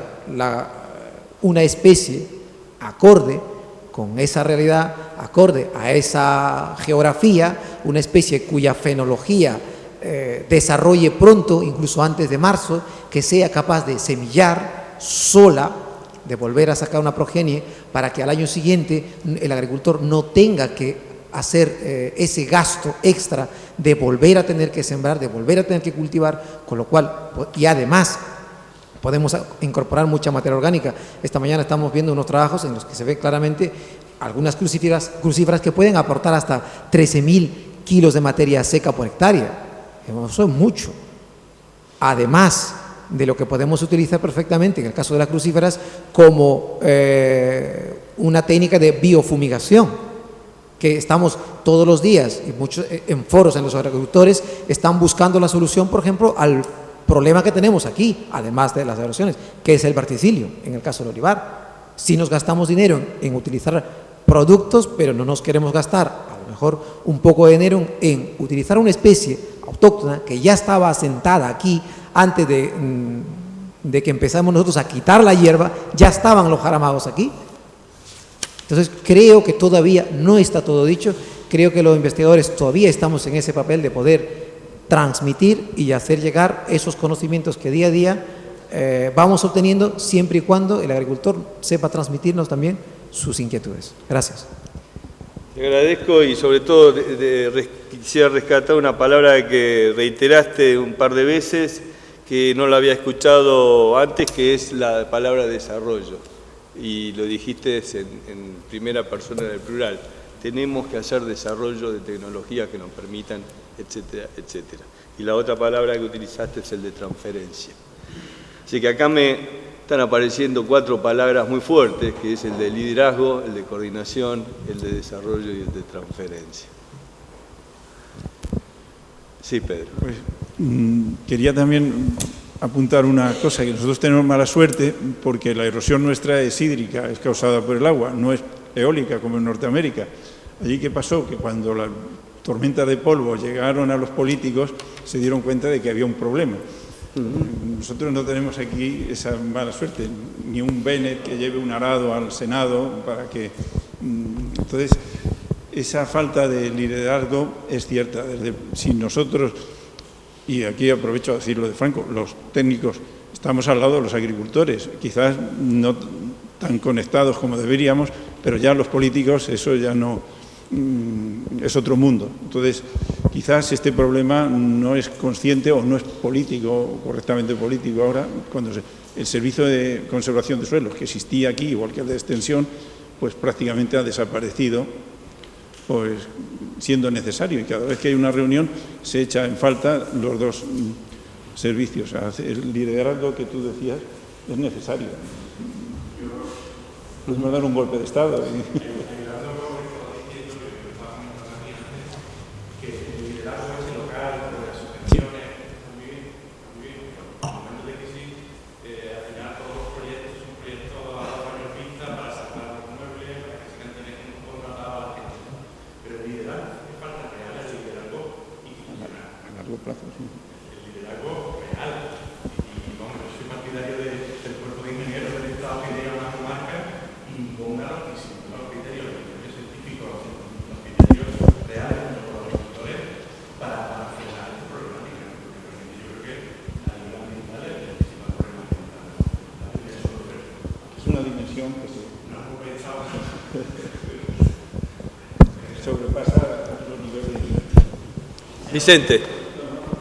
una especie acorde con esa realidad, acorde a esa geografía, una especie cuya fenología desarrolle pronto, incluso antes de marzo, que sea capaz de semillar sola, de volver a sacar una progenie, para que al año siguiente el agricultor no tenga que hacer ese gasto extra de volver a tener que sembrar, de volver a tener que cultivar, con lo cual, y además podemos incorporar mucha materia orgánica. Esta mañana estamos viendo unos trabajos en los que se ve claramente algunas crucíferas que pueden aportar hasta 13.000 kilos de materia seca por hectárea. Eso es mucho. Además de lo que podemos utilizar perfectamente, en el caso de las crucíferas, como una técnica de biofumigación, que estamos todos los días, y muchos en foros en los agricultores están buscando la solución, por ejemplo, al problema que tenemos aquí, además de las erosiones, que es el verticilio, en el caso del olivar. Si nos gastamos dinero en utilizar productos, pero no nos queremos gastar a lo mejor un poco de dinero en utilizar una especie autóctona que ya estaba asentada aquí antes de que empezamos nosotros a quitar la hierba, ya estaban los jaramagos aquí. Entonces creo que todavía no está todo dicho, creo que los investigadores todavía estamos en ese papel de poder transmitir y hacer llegar esos conocimientos que día a día vamos obteniendo, siempre y cuando el agricultor sepa transmitirnos también sus inquietudes. Gracias. Te agradezco y sobre todo quisiera rescatar una palabra que reiteraste un par de veces, que no la había escuchado antes, que es la palabra desarrollo. Y lo dijiste en primera persona del plural. Tenemos que hacer desarrollo de tecnologías que nos permitan, etcétera, etcétera. Y la otra palabra que utilizaste es el de transferencia. Así que acá me están apareciendo 4 palabras muy fuertes, que es el de liderazgo, el de coordinación, el de desarrollo y el de transferencia. Sí, Pedro. Pues, quería también apuntar una cosa, que nosotros tenemos mala suerte porque la erosión nuestra es hídrica, es causada por el agua, no es eólica como en Norteamérica. Allí, ¿qué pasó? Que cuando las tormentas de polvo llegaron a los políticos, se dieron cuenta de que había un problema. Nosotros no tenemos aquí esa mala suerte, ni un Bennett que lleve un arado al Senado para que... Entonces, esa falta de liderazgo es cierta. Si nosotros, y aquí aprovecho a decirlo de Franco, los técnicos estamos al lado de los agricultores, quizás no tan conectados como deberíamos, pero ya los políticos eso ya no... es otro mundo. Entonces, quizás este problema no es consciente o no es político, correctamente político ahora, cuando el servicio de conservación de suelos que existía aquí, igual que el de extensión, pues prácticamente ha desaparecido, pues siendo necesario, y cada vez que hay una reunión se echa en falta los dos servicios. El liderazgo que tú decías es necesario. Podemos dar un golpe de Estado. Vicente,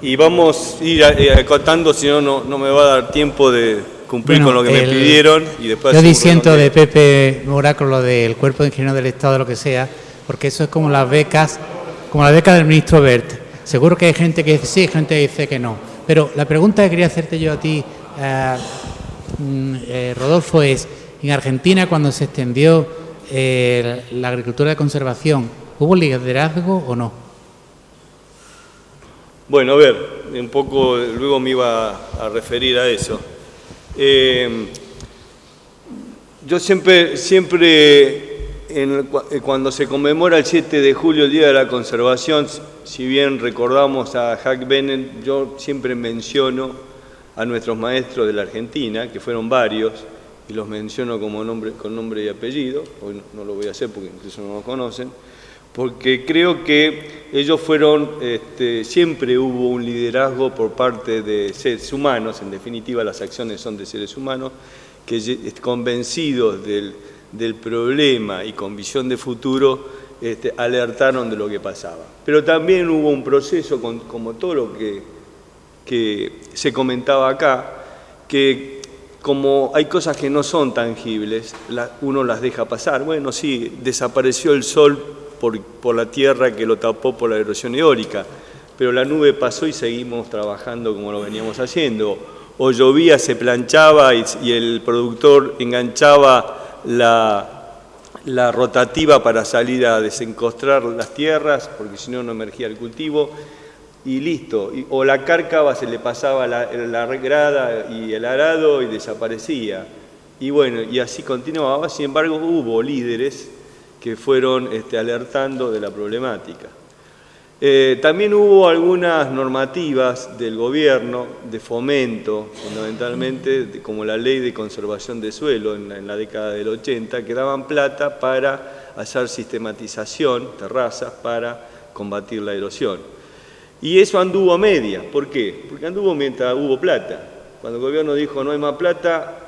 y vamos a ir acotando, si no, no me va a dar tiempo de cumplir con lo que me pidieron. Y después yo disiento de Pepe Moraco lo del Cuerpo de Ingenieros del Estado, lo que sea, porque eso es como las becas del ministro Wert. Seguro que hay gente que dice sí, gente que dice que no. Pero la pregunta que quería hacerte yo a ti, Rodolfo, es, en Argentina cuando se extendió la agricultura de conservación, ¿hubo liderazgo o no? Bueno, a ver, un poco luego me iba a referir a eso. Yo siempre cuando se conmemora el 7 de julio, el Día de la Conservación, si bien recordamos a Huck Bennett, yo siempre menciono a nuestros maestros de la Argentina, que fueron varios, y los menciono con nombre y apellido, hoy no lo voy a hacer porque incluso no lo conocen, porque creo que ellos fueron, siempre hubo un liderazgo por parte de seres humanos, en definitiva las acciones son de seres humanos, que convencidos del problema y con visión de futuro, alertaron de lo que pasaba. Pero también hubo un proceso, como todo lo que se comentaba acá, que como hay cosas que no son tangibles, uno las deja pasar. Bueno, sí, desapareció el sol por la tierra que lo tapó por la erosión eólica, pero la nube pasó y seguimos trabajando como lo veníamos haciendo. O llovía, se planchaba y el productor enganchaba la rotativa para salir a desencostrar las tierras, porque si no, no emergía el cultivo, y listo. O la cárcava se le pasaba la grada y el arado y desaparecía. Y bueno, y así continuaba. Sin embargo, hubo líderes que fueron alertando de la problemática. También hubo algunas normativas del gobierno de fomento, fundamentalmente, como la Ley de Conservación de Suelo en la década del 80, que daban plata para hacer sistematización, terrazas, para combatir la erosión. Y eso anduvo a media. ¿Por qué? Porque anduvo mientras hubo plata. Cuando el gobierno dijo no hay más plata,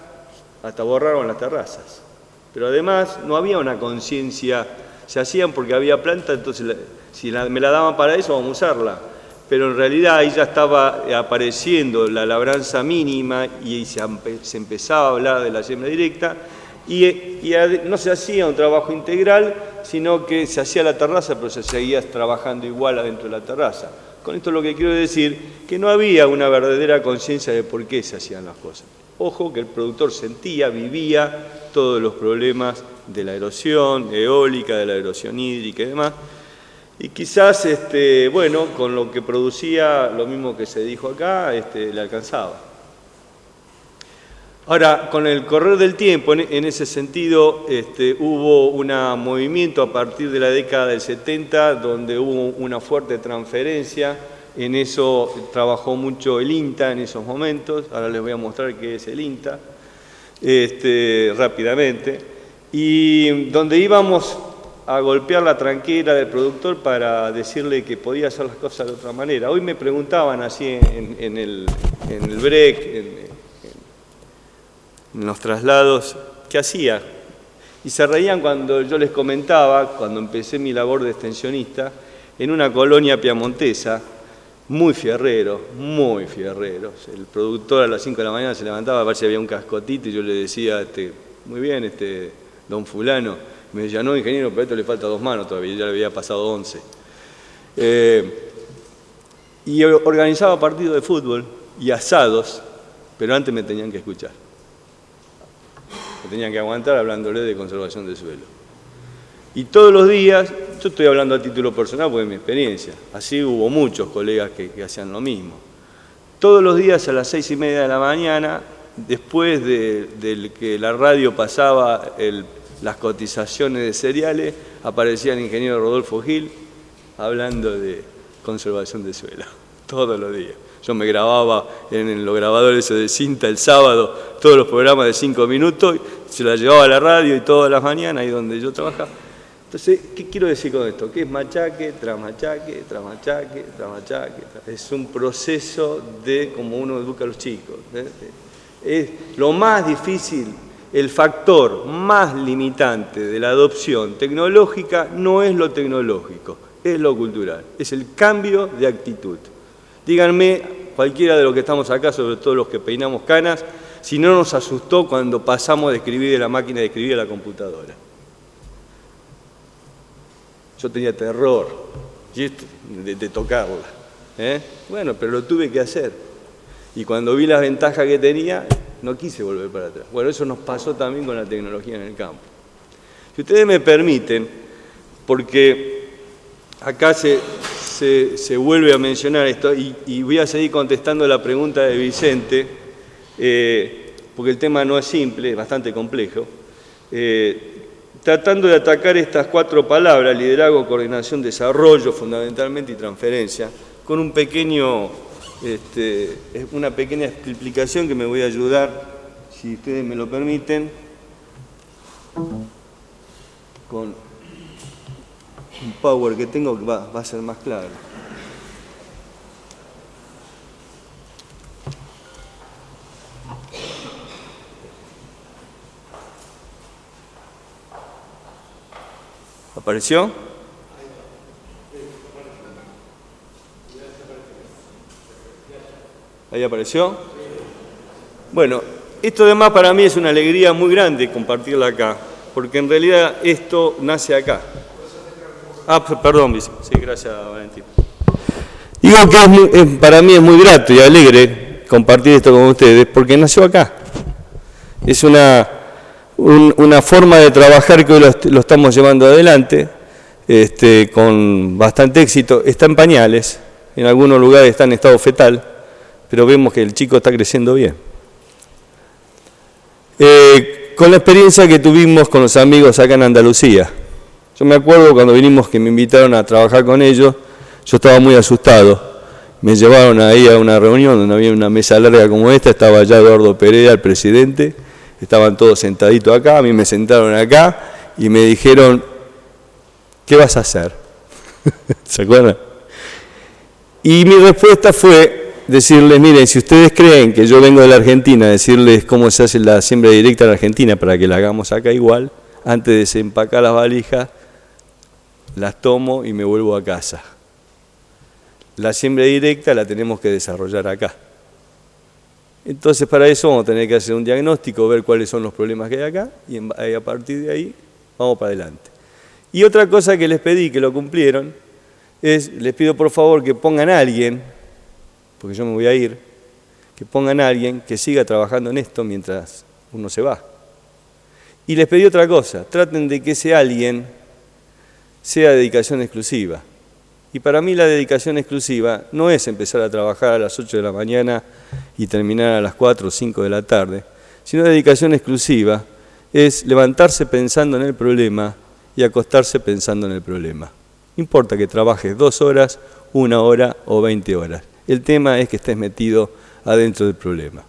hasta borraron las terrazas. Pero además no había una conciencia se hacían porque había planta, entonces si me la daban para eso, vamos a usarla. Pero en realidad ahí ya estaba apareciendo la labranza mínima y se empezaba a hablar de la siembra directa y no se hacía un trabajo integral, sino que se hacía la terraza, pero se seguía trabajando igual adentro de la terraza. Con esto lo que quiero decir que no había una verdadera conciencia de por qué se hacían las cosas. Ojo que el productor sentía, vivía todos los problemas de la erosión eólica, de la erosión hídrica y demás. Y quizás, bueno, con lo que producía, lo mismo que se dijo acá, le alcanzaba. Ahora, con el correr del tiempo, en ese sentido, hubo un movimiento a partir de la década del 70, donde hubo una fuerte transferencia. En eso trabajó mucho el INTA en esos momentos. Ahora les voy a mostrar qué es el INTA, rápidamente. Y donde íbamos a golpear la tranquera del productor para decirle que podía hacer las cosas de otra manera. Hoy me preguntaban así en el break, en los traslados, ¿qué hacía? Y se reían cuando yo les comentaba, cuando empecé mi labor de extensionista, en una colonia piamontesa, muy fierreros. El productor a las 5 de la mañana se levantaba a ver si había un cascotito y yo le decía, muy bien, don fulano. Me decía, no, ingeniero, pero a esto le falta 2 manos todavía, ya le había pasado 11. Y organizaba partidos de fútbol y asados, pero antes me tenían que escuchar. Me tenían que aguantar hablándole de conservación del suelo. Y todos los días, yo estoy hablando a título personal porque es mi experiencia, así hubo muchos colegas que hacían lo mismo. Todos los días a las 6:30 de la mañana, después de que la radio pasaba las cotizaciones de cereales, aparecía el ingeniero Rodolfo Gil hablando de conservación del suelo, todos los días. Yo me grababa en los grabadores de cinta el sábado, todos los programas de 5 minutos, se la llevaba a la radio y todas las mañanas, ahí donde yo trabajaba. Entonces, ¿qué quiero decir con esto? Que es machaque, tras machaque, tras machaque, tras machaque. Es un proceso de cómo uno educa a los chicos. Es lo más difícil. El factor más limitante de la adopción tecnológica no es lo tecnológico, es lo cultural, es el cambio de actitud. Díganme, cualquiera de los que estamos acá, sobre todo los que peinamos canas, si no nos asustó cuando pasamos de escribir de la máquina de escribir a la computadora. Yo tenía terror de tocarla. Bueno, pero lo tuve que hacer. Y cuando vi las ventajas que tenía, no quise volver para atrás. Bueno, eso nos pasó también con la tecnología en el campo. Si ustedes me permiten, porque acá se vuelve a mencionar esto, y voy a seguir contestando la pregunta de Vicente, porque el tema no es simple, es bastante complejo, tratando de atacar estas 4 palabras, liderazgo, coordinación, desarrollo, fundamentalmente, y transferencia, con un pequeño... una pequeña explicación que me voy a ayudar, si ustedes me lo permiten, con un power que tengo que va a ser más claro. ¿Apareció? ¿Ahí apareció? Bueno, esto además para mí es una alegría muy grande compartirla acá, porque en realidad esto nace acá. Perdón, sí, gracias, Valentín. Digo que para mí es muy grato y alegre compartir esto con ustedes, porque nació acá. Es una forma de trabajar que hoy lo estamos llevando adelante, con bastante éxito. Está en pañales, en algunos lugares está en estado fetal, pero vemos que el chico está creciendo bien. Con la experiencia que tuvimos con los amigos acá en Andalucía, yo me acuerdo cuando vinimos que me invitaron a trabajar con ellos, yo estaba muy asustado. Me llevaron ahí a una reunión donde había una mesa larga como esta, estaba ya Eduardo Pereira, el presidente, estaban todos sentaditos acá, a mí me sentaron acá y me dijeron, ¿qué vas a hacer? ¿Se acuerdan? Y mi respuesta fue decirles, miren, si ustedes creen que yo vengo de la Argentina, decirles cómo se hace la siembra directa en la Argentina para que la hagamos acá igual, antes de desempacar las valijas, las tomo y me vuelvo a casa. La siembra directa la tenemos que desarrollar acá. Entonces, para eso vamos a tener que hacer un diagnóstico, ver cuáles son los problemas que hay acá, y a partir de ahí vamos para adelante. Y otra cosa que les pedí, que lo cumplieron, es, les pido por favor que pongan a alguien, porque yo me voy a ir, que pongan a alguien que siga trabajando en esto mientras uno se va. Y les pedí otra cosa, traten de que ese alguien sea dedicación exclusiva. Y para mí la dedicación exclusiva no es empezar a trabajar a las 8 de la mañana y terminar a las 4 o 5 de la tarde, sino dedicación exclusiva es levantarse pensando en el problema y acostarse pensando en el problema. No importa que trabajes 2 horas, 1 hora o 20 horas. El tema es que estés metido adentro del problema.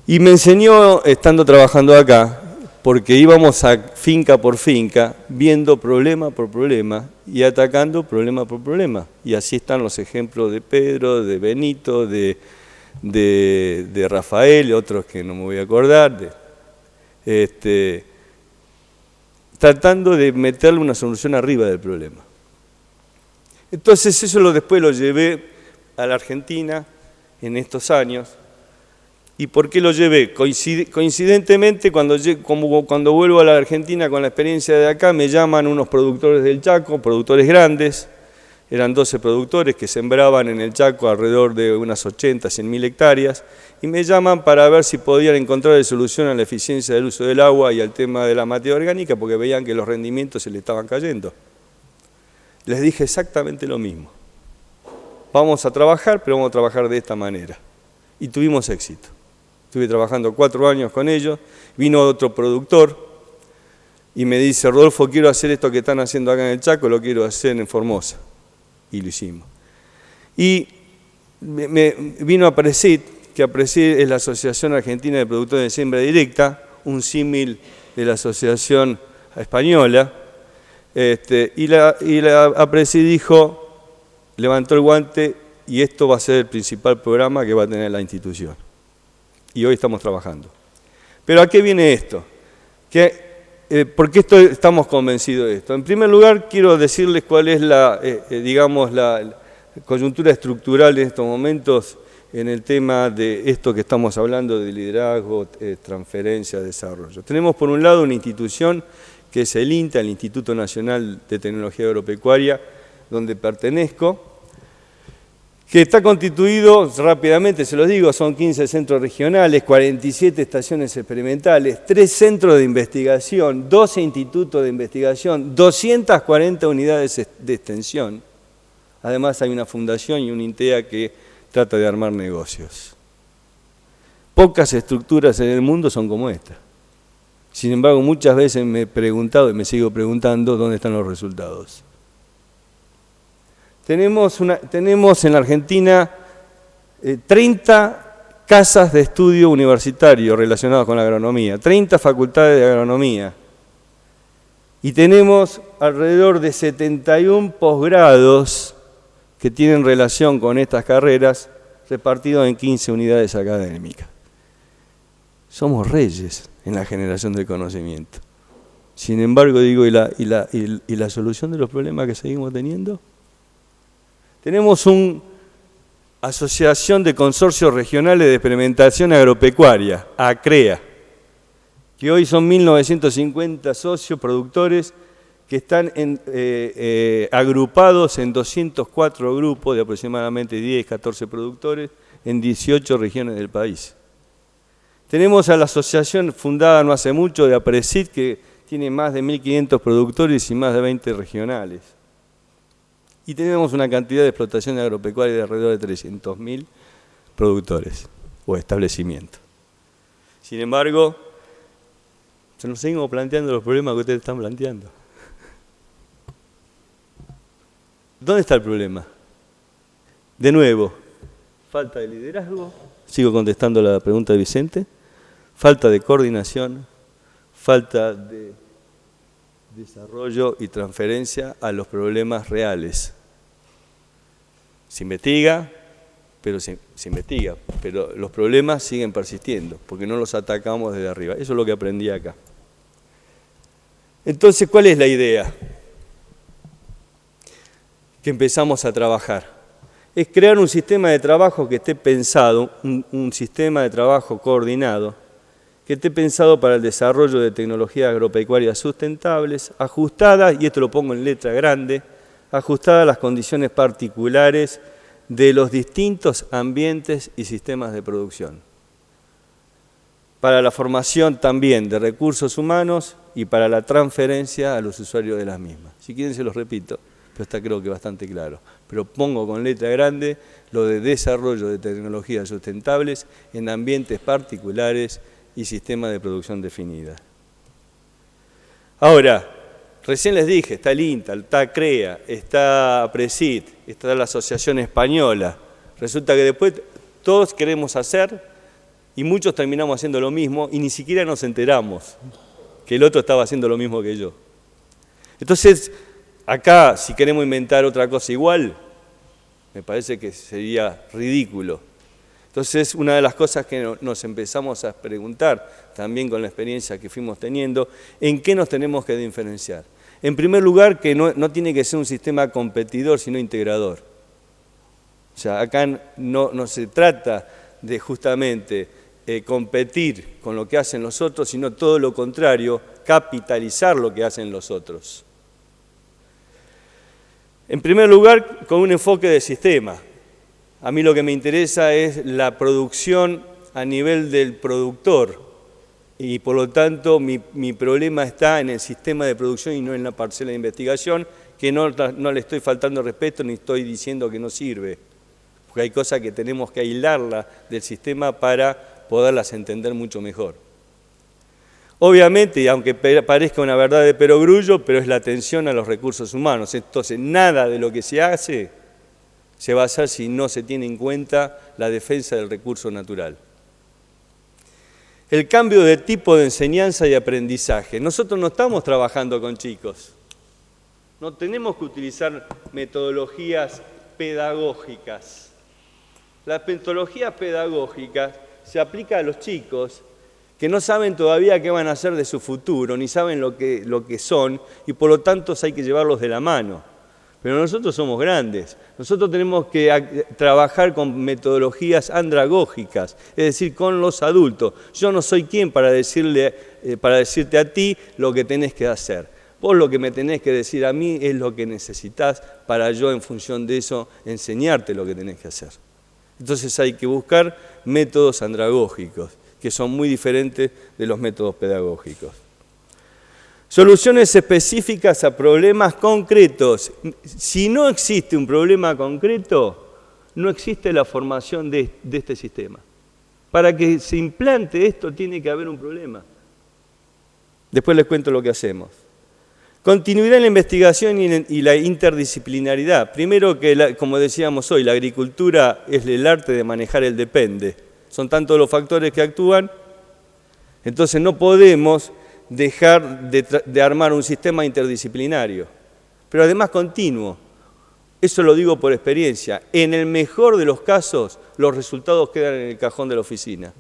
Y me enseñó, estando trabajando acá, porque íbamos a finca por finca, viendo problema por problema y atacando problema por problema. Y así están los ejemplos de Pedro, de Benito, de Rafael, otros que no me voy a acordar, tratando de meterle una solución arriba del problema. Entonces eso después lo llevé a la Argentina en estos años. ¿Y por qué lo llevé? Coincidentemente, cuando vuelvo a la Argentina con la experiencia de acá, me llaman unos productores del Chaco, productores grandes, eran 12 productores que sembraban en el Chaco alrededor de unas 80, 100.000 hectáreas, y me llaman para ver si podían encontrar solución a la eficiencia del uso del agua y al tema de la materia orgánica, porque veían que los rendimientos se le estaban cayendo. Les dije exactamente lo mismo. Vamos a trabajar, pero vamos a trabajar de esta manera. Y tuvimos éxito. Estuve trabajando 4 años con ellos, vino otro productor y me dice, Rodolfo, quiero hacer esto que están haciendo acá en el Chaco, lo quiero hacer en Formosa. Y lo hicimos. Y me vino APRESID, que APRESID es la Asociación Argentina de Productores de Siembra Directa, un símil de la Asociación Española, y la APRESID dijo, levantó el guante y esto va a ser el principal programa que va a tener la institución. Y hoy estamos trabajando. Pero ¿a qué viene esto? ¿Por qué estamos convencidos de esto? En primer lugar, quiero decirles cuál es la coyuntura estructural en estos momentos en el tema de esto que estamos hablando de liderazgo, transferencia, desarrollo. Tenemos por un lado una institución que es el INTA, el Instituto Nacional de Tecnología Agropecuaria, donde pertenezco, que está constituido, rápidamente se los digo, son 15 centros regionales, 47 estaciones experimentales, 3 centros de investigación, 12 institutos de investigación, 240 unidades de extensión. Además hay una fundación y un INTEA que trata de armar negocios. Pocas estructuras en el mundo son como esta. Sin embargo, muchas veces me he preguntado y me sigo preguntando dónde están los resultados. Tenemos en la Argentina 30 casas de estudio universitario relacionadas con la agronomía, 30 facultades de agronomía. Y tenemos alrededor de 71 posgrados que tienen relación con estas carreras, repartidos en 15 unidades académicas. Somos reyes en la generación del conocimiento. Sin embargo, digo, ¿y la solución de los problemas que seguimos teniendo? Tenemos una asociación de consorcios regionales de experimentación agropecuaria, ACREA, que hoy son 1.950 socios productores que están agrupados en 204 grupos de aproximadamente 10, 14 productores en 18 regiones del país. Tenemos a la asociación fundada no hace mucho de APRESID, que tiene más de 1.500 productores y más de 20 regionales. Y tenemos una cantidad de explotación agropecuaria de alrededor de 300.000 productores o establecimientos. Sin embargo, se nos seguimos planteando los problemas que ustedes están planteando. ¿Dónde está el problema? De nuevo, falta de liderazgo, sigo contestando la pregunta de Vicente, falta de coordinación, falta de desarrollo y transferencia a los problemas reales. Se investiga, pero los problemas siguen persistiendo, porque no los atacamos desde arriba. Eso es lo que aprendí acá. Entonces, ¿cuál es la idea? que empezamos a trabajar. Es crear un sistema de trabajo que esté pensado, un sistema de trabajo coordinado, que esté pensado para el desarrollo de tecnologías agropecuarias sustentables, ajustadas, y esto lo pongo en letra grande, ajustadas a las condiciones particulares de los distintos ambientes y sistemas de producción. Para la formación también de recursos humanos y para la transferencia a los usuarios de las mismas. Si quieren se los repito, pero está creo que bastante claro. Pero pongo con letra grande lo de desarrollo de tecnologías sustentables en ambientes particulares y sistemas de producción definidas. Ahora, recién les dije, está el INTA, está CREA, está PRESID, está la Asociación Española. Resulta que después todos queremos hacer y muchos terminamos haciendo lo mismo y ni siquiera nos enteramos que el otro estaba haciendo lo mismo que yo. Entonces, acá, si queremos inventar otra cosa igual, me parece que sería ridículo. Entonces, una de las cosas que nos empezamos a preguntar, también con la experiencia que fuimos teniendo, ¿en qué nos tenemos que diferenciar? En primer lugar, que no tiene que ser un sistema competidor, sino integrador. O sea, acá no se trata de justamente competir con lo que hacen los otros, sino todo lo contrario, capitalizar lo que hacen los otros. En primer lugar, con un enfoque de sistema. A mí lo que me interesa es la producción a nivel del productor y por lo tanto mi problema está en el sistema de producción y no en la parcela de investigación, que no le estoy faltando respeto ni estoy diciendo que no sirve, porque hay cosas que tenemos que aislarlas del sistema para poderlas entender mucho mejor. Obviamente, y aunque parezca una verdad de perogrullo, pero es la atención a los recursos humanos. Entonces, nada de lo que se hace se va a hacer si no se tiene en cuenta la defensa del recurso natural. El cambio de tipo de enseñanza y aprendizaje. Nosotros no estamos trabajando con chicos. No tenemos que utilizar metodologías pedagógicas. Las metodologías pedagógicas se aplican a los chicos que no saben todavía qué van a hacer de su futuro, ni saben lo que son, y por lo tanto hay que llevarlos de la mano. Pero nosotros somos grandes, nosotros tenemos que trabajar con metodologías andragógicas, es decir, con los adultos. Yo no soy quien para decirte a ti lo que tenés que hacer. Vos lo que me tenés que decir a mí es lo que necesitas para yo, en función de eso, enseñarte lo que tenés que hacer. Entonces hay que buscar métodos andragógicos, que son muy diferentes de los métodos pedagógicos. Soluciones específicas a problemas concretos. Si no existe un problema concreto, no existe la formación de este sistema. Para que se implante esto tiene que haber un problema. Después les cuento lo que hacemos. Continuidad en la investigación y la interdisciplinaridad. Primero que, como decíamos hoy, la agricultura es el arte de manejar el depende. Son tantos los factores que actúan, entonces no podemos dejar de armar un sistema interdisciplinario, pero además continuo. Eso lo digo por experiencia. En el mejor de los casos, los resultados quedan en el cajón de la oficina.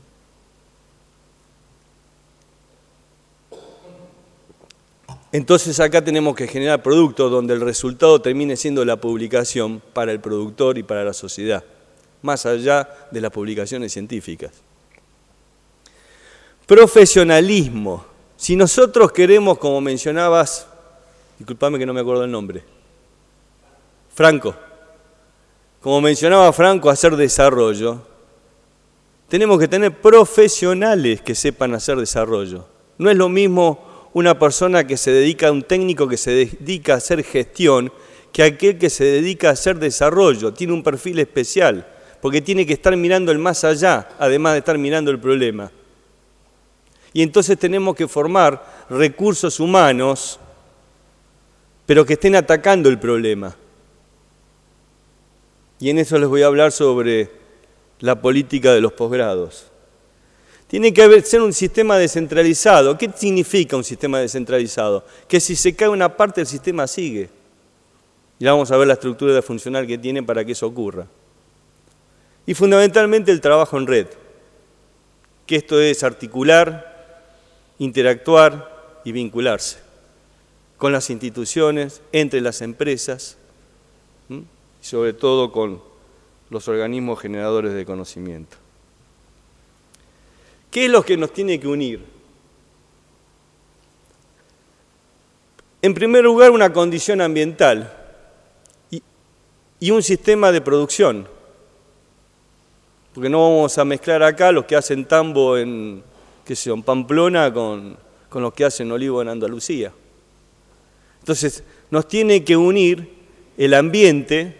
Entonces acá tenemos que generar productos donde el resultado termine siendo la publicación para el productor y para la sociedad, más allá de las publicaciones científicas. Profesionalismo. Si nosotros queremos, como mencionabas, disculpame que no me acuerdo el nombre, Franco, como mencionaba Franco, hacer desarrollo, tenemos que tener profesionales que sepan hacer desarrollo. No es lo mismo una persona que se dedica, un técnico que se dedica a hacer gestión, que aquel que se dedica a hacer desarrollo. Tiene un perfil especial, porque tiene que estar mirando el más allá, además de estar mirando el problema. Y entonces tenemos que formar recursos humanos, pero que estén atacando el problema. Y en eso les voy a hablar sobre la política de los posgrados. Tiene que ser un sistema descentralizado. ¿Qué significa un sistema descentralizado? Que si se cae una parte, el sistema sigue. Y vamos a ver la estructura funcional que tiene para que eso ocurra. Y fundamentalmente el trabajo en red, que esto es articular, interactuar y vincularse con las instituciones, entre las empresas, y sobre todo con los organismos generadores de conocimiento. ¿Qué es lo que nos tiene que unir? En primer lugar, una condición ambiental y un sistema de producción. Porque no vamos a mezclar acá los que hacen tambo en Pamplona con los que hacen olivo en Andalucía. Entonces, nos tiene que unir el ambiente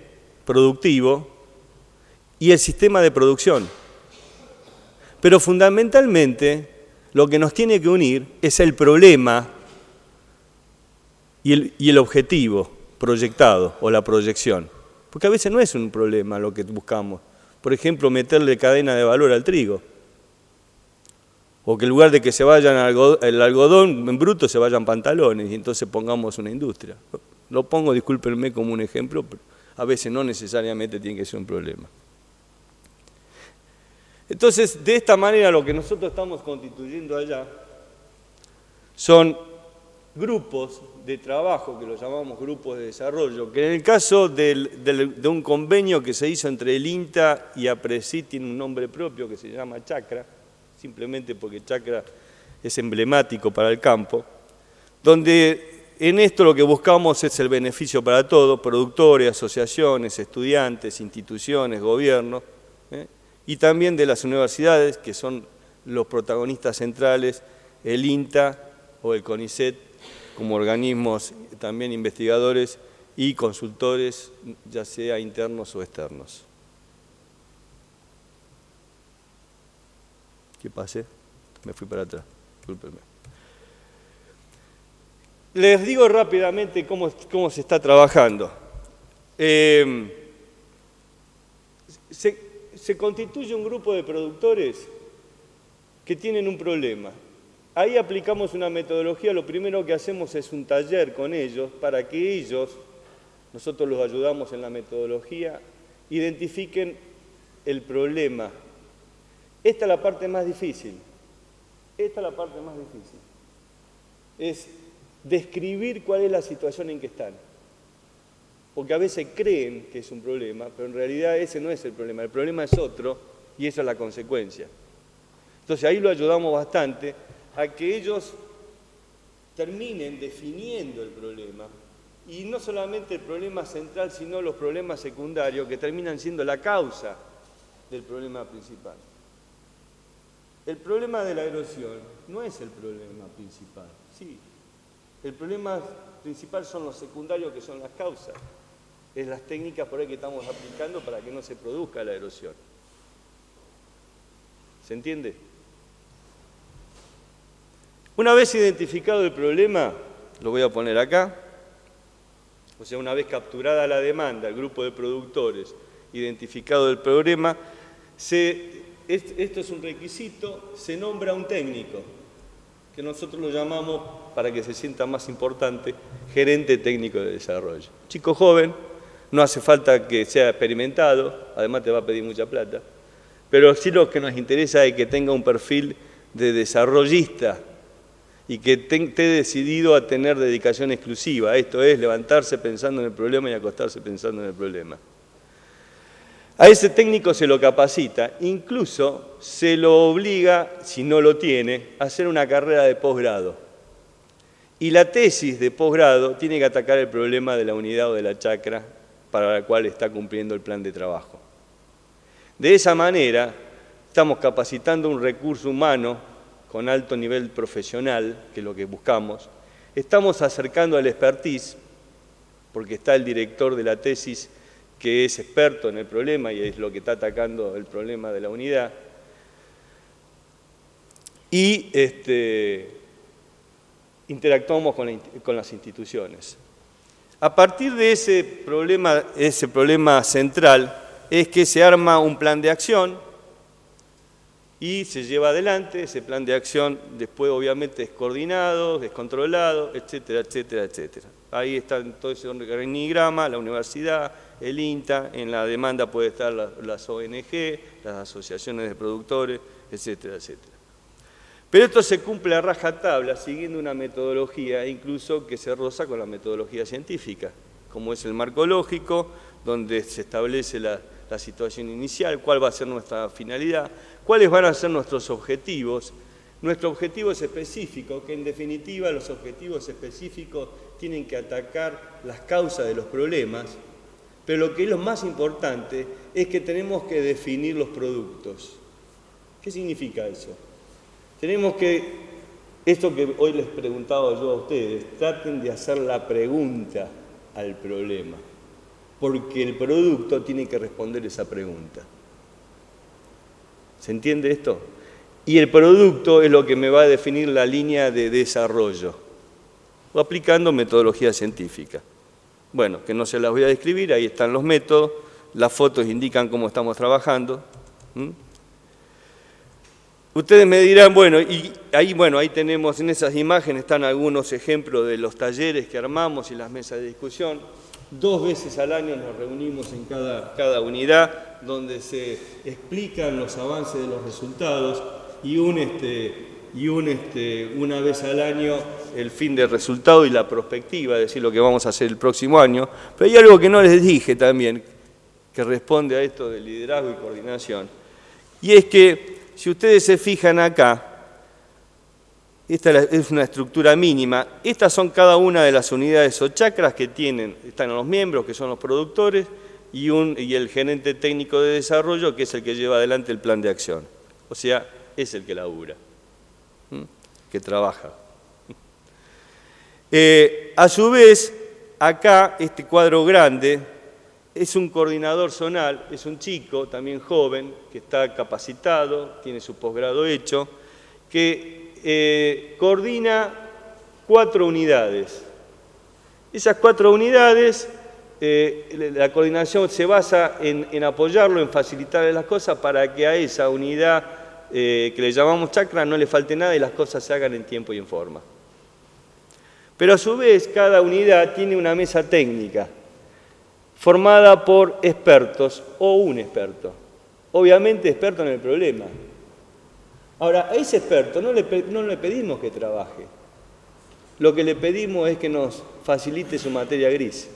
productivo y el sistema de producción. Pero fundamentalmente, lo que nos tiene que unir es el problema y el objetivo proyectado o la proyección. Porque a veces no es un problema lo que buscamos. Por ejemplo, meterle cadena de valor al trigo. O que en lugar de que se vayan el algodón en bruto, se vayan pantalones y entonces pongamos una industria. Lo pongo, discúlpenme, como un ejemplo, pero a veces no necesariamente tiene que ser un problema. Entonces, de esta manera, lo que nosotros estamos constituyendo allá son grupos de trabajo, que los llamamos grupos de desarrollo, que en el caso de un convenio que se hizo entre el INTA y APRESID tiene un nombre propio que se llama Chacra, simplemente porque Chacra es emblemático para el campo, donde en esto lo que buscamos es el beneficio para todos, productores, asociaciones, estudiantes, instituciones, gobiernos, y también de las universidades, que son los protagonistas centrales, el INTA o el CONICET, como organismos también investigadores y consultores, ya sea internos o externos. ¿Qué pasé? Me fui para atrás, discúlpenme. Les digo rápidamente cómo se está trabajando. Se constituye un grupo de productores que tienen un problema. Ahí aplicamos una metodología, lo primero que hacemos es un taller con ellos para que ellos, nosotros los ayudamos en la metodología, identifiquen el problema. Esta es la parte más difícil. Es describir cuál es la situación en que están. Porque a veces creen que es un problema, pero en realidad ese no es el problema es otro y esa es la consecuencia. Entonces ahí lo ayudamos bastante a que ellos terminen definiendo el problema, y no solamente el problema central, sino los problemas secundarios que terminan siendo la causa del problema principal. El problema de la erosión no es el problema principal, sí. El problema principal son los secundarios, que son las causas. Es las técnicas por ahí que estamos aplicando para que no se produzca la erosión. ¿Se entiende? Una vez identificado el problema, lo voy a poner acá, o sea, una vez capturada la demanda, el grupo de productores, identificado el problema, esto es un requisito, se nombra un técnico, que nosotros lo llamamos, para que se sienta más importante, gerente técnico de desarrollo. Chico joven, no hace falta que sea experimentado, además te va a pedir mucha plata, pero sí lo que nos interesa es que tenga un perfil de desarrollista y que esté decidido a tener dedicación exclusiva. Esto es levantarse pensando en el problema y acostarse pensando en el problema. A ese técnico se lo capacita, incluso se lo obliga, si no lo tiene, a hacer una carrera de posgrado. Y la tesis de posgrado tiene que atacar el problema de la unidad o de la chacra para la cual está cumpliendo el plan de trabajo. De esa manera, estamos capacitando un recurso humano con alto nivel profesional, que es lo que buscamos. Estamos acercando al expertise, porque está el director de la tesis que es experto en el problema y es lo que está atacando el problema de la unidad. Y interactuamos con las instituciones. A partir de ese problema central es que se arma un plan de acción y se lleva adelante. Ese plan de acción después obviamente es coordinado, es controlado, etcétera, etcétera, etcétera. Ahí está todo ese organigrama, la universidad, el INTA, en la demanda puede estar las ONG, las asociaciones de productores, etcétera, etcétera. Pero esto se cumple a rajatabla siguiendo una metodología incluso que se roza con la metodología científica, como es el marco lógico, donde se establece la situación inicial, cuál va a ser nuestra finalidad, cuáles van a ser nuestros objetivos específicos, que en definitiva los objetivos específicos tienen que atacar las causas de los problemas, pero lo que es lo más importante es que tenemos que definir los productos. ¿Qué significa eso? Tenemos que, esto que hoy les preguntaba yo a ustedes, traten de hacer la pregunta al problema, porque el producto tiene que responder esa pregunta. ¿Se entiende esto? Y el producto es lo que me va a definir la línea de desarrollo, o aplicando metodología científica. Bueno, que no se las voy a describir, ahí están los métodos, las fotos indican cómo estamos trabajando. Ustedes me dirán, bueno, ahí tenemos, en esas imágenes están algunos ejemplos de los talleres que armamos y las mesas de discusión. 2 veces al año nos reunimos en cada unidad, donde se explican los avances de los resultados y una vez al año el fin del resultado y la perspectiva, es decir, lo que vamos a hacer el próximo año. Pero hay algo que no les dije también, que responde a esto de liderazgo y coordinación, y es que si ustedes se fijan acá, esta es una estructura mínima, estas son cada una de las unidades o chakras que están los miembros, que son los productores, y el gerente técnico de desarrollo, que es el que lleva adelante el plan de acción. O sea, es el que labura, que trabaja. A su vez, acá, este cuadro grande, es un coordinador zonal, es un chico, también joven, que está capacitado, tiene su posgrado hecho, que coordina 4 unidades. Esas 4 unidades, la coordinación se basa en apoyarlo, en facilitarle las cosas para que a esa unidad que le llamamos chakra no le falte nada y las cosas se hagan en tiempo y en forma. Pero a su vez, cada unidad tiene una mesa técnica, formada por expertos o un experto, obviamente experto en el problema. Ahora, a ese experto no le pedimos que trabaje, lo que le pedimos es que nos facilite su materia gris.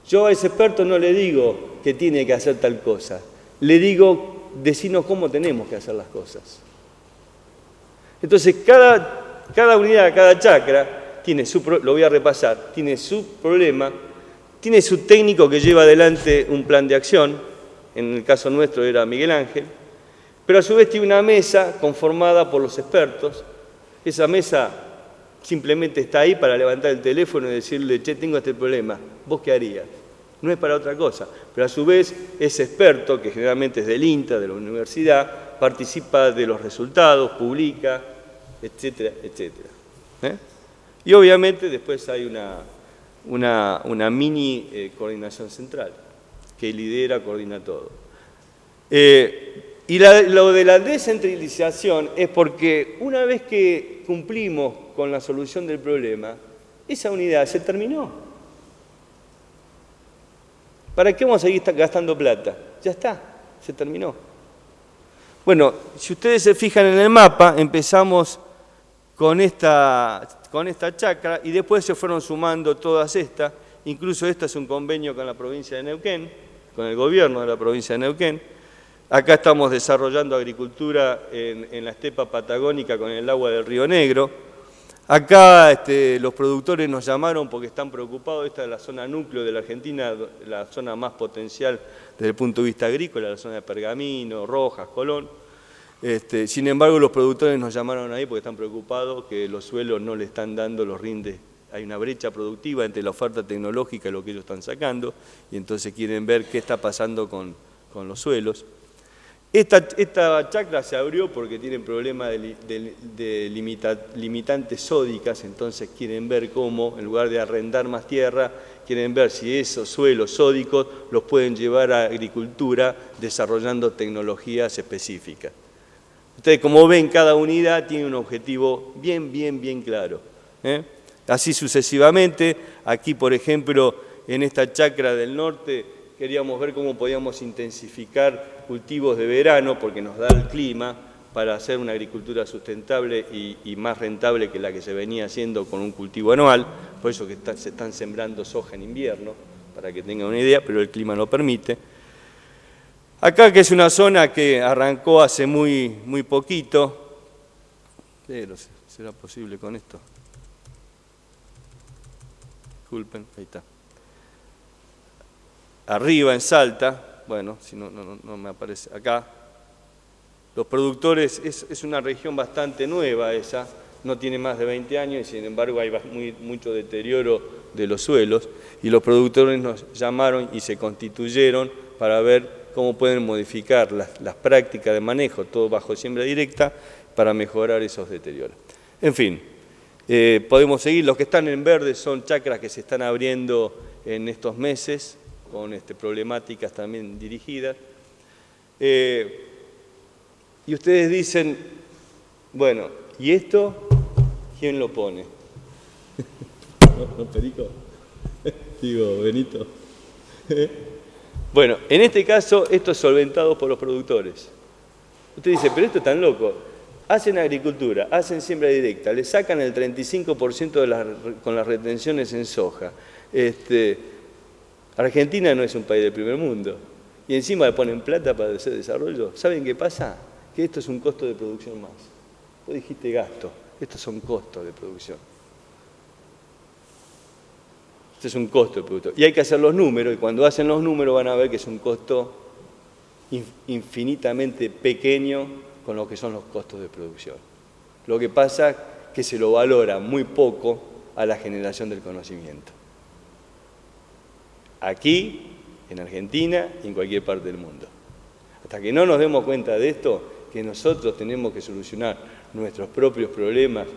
Yo a ese experto no le digo que tiene que hacer tal cosa, le digo, decinos cómo tenemos que hacer las cosas. Entonces, cada unidad, cada chakra, tiene lo voy a repasar, tiene su problema, tiene su técnico que lleva adelante un plan de acción, en el caso nuestro era Miguel Ángel, pero a su vez tiene una mesa conformada por los expertos. Esa mesa simplemente está ahí para levantar el teléfono y decirle, che, tengo este problema, ¿vos qué harías? No es para otra cosa, pero a su vez ese experto, que generalmente es del INTA, de la universidad, participa de los resultados, publica, etcétera, etcétera. Y obviamente después hay una mini coordinación central, que lidera, coordina todo. Y lo de la descentralización es porque una vez que cumplimos con la solución del problema, esa unidad se terminó. ¿Para qué vamos a seguir gastando plata? Ya está, se terminó. Bueno, si ustedes se fijan en el mapa, empezamos con esta chacra y después se fueron sumando todas estas, incluso esta es un convenio con la provincia de Neuquén, con el gobierno de la provincia de Neuquén. Acá estamos desarrollando agricultura en la estepa patagónica con el agua del Río Negro. Acá los productores nos llamaron porque están preocupados. Esta es la zona núcleo de la Argentina, la zona más potencial desde el punto de vista agrícola, la zona de Pergamino, Rojas, Colón. Sin embargo, los productores nos llamaron ahí porque están preocupados que los suelos no le están dando los rindes. Hay una brecha productiva entre la oferta tecnológica y lo que ellos están sacando, y entonces quieren ver qué está pasando con los suelos. Esta chacra se abrió porque tienen problemas de limitantes sódicas, entonces quieren ver cómo, en lugar de arrendar más tierra, quieren ver si esos suelos sódicos los pueden llevar a agricultura desarrollando tecnologías específicas. Ustedes, como ven, cada unidad tiene un objetivo bien claro. Así sucesivamente, aquí por ejemplo, en esta chacra del norte, queríamos ver cómo podíamos intensificar cultivos de verano, porque nos da el clima, para hacer una agricultura sustentable y más rentable que la que se venía haciendo con un cultivo anual, por eso que se están sembrando soja en invierno, para que tengan una idea, pero el clima lo permite. Acá, que es una zona que arrancó hace muy poquito, pero ¿será posible con esto? Disculpen, ahí está. Arriba en Salta, bueno, si no me aparece acá. Los productores, es una región bastante nueva esa, no tiene más de 20 años y sin embargo hay mucho deterioro de los suelos y los productores nos llamaron y se constituyeron para ver cómo pueden modificar las prácticas de manejo, todo bajo siembra directa, para mejorar esos deterioros. En fin, podemos seguir. Los que están en verde son chacras que se están abriendo en estos meses, con problemáticas también dirigidas. Y ustedes dicen, bueno, ¿y esto quién lo pone? ¿No, Perico? Digo, Benito. Bueno, en este caso, esto es solventado por los productores. Usted dice, pero esto es tan loco. Hacen agricultura, hacen siembra directa, le sacan el 35% con las retenciones en soja. Argentina no es un país del primer mundo. Y encima le ponen plata para hacer desarrollo. ¿Saben qué pasa? Que esto es un costo de producción más. Vos dijiste gasto, estos son costos de producción. Este es un costo de producto. Y hay que hacer los números, y cuando hacen los números van a ver que es un costo infinitamente pequeño con lo que son los costos de producción. Lo que pasa es que se lo valora muy poco a la generación del conocimiento. Aquí, en Argentina y en cualquier parte del mundo. Hasta que no nos demos cuenta de esto, que nosotros tenemos que solucionar nuestros propios problemas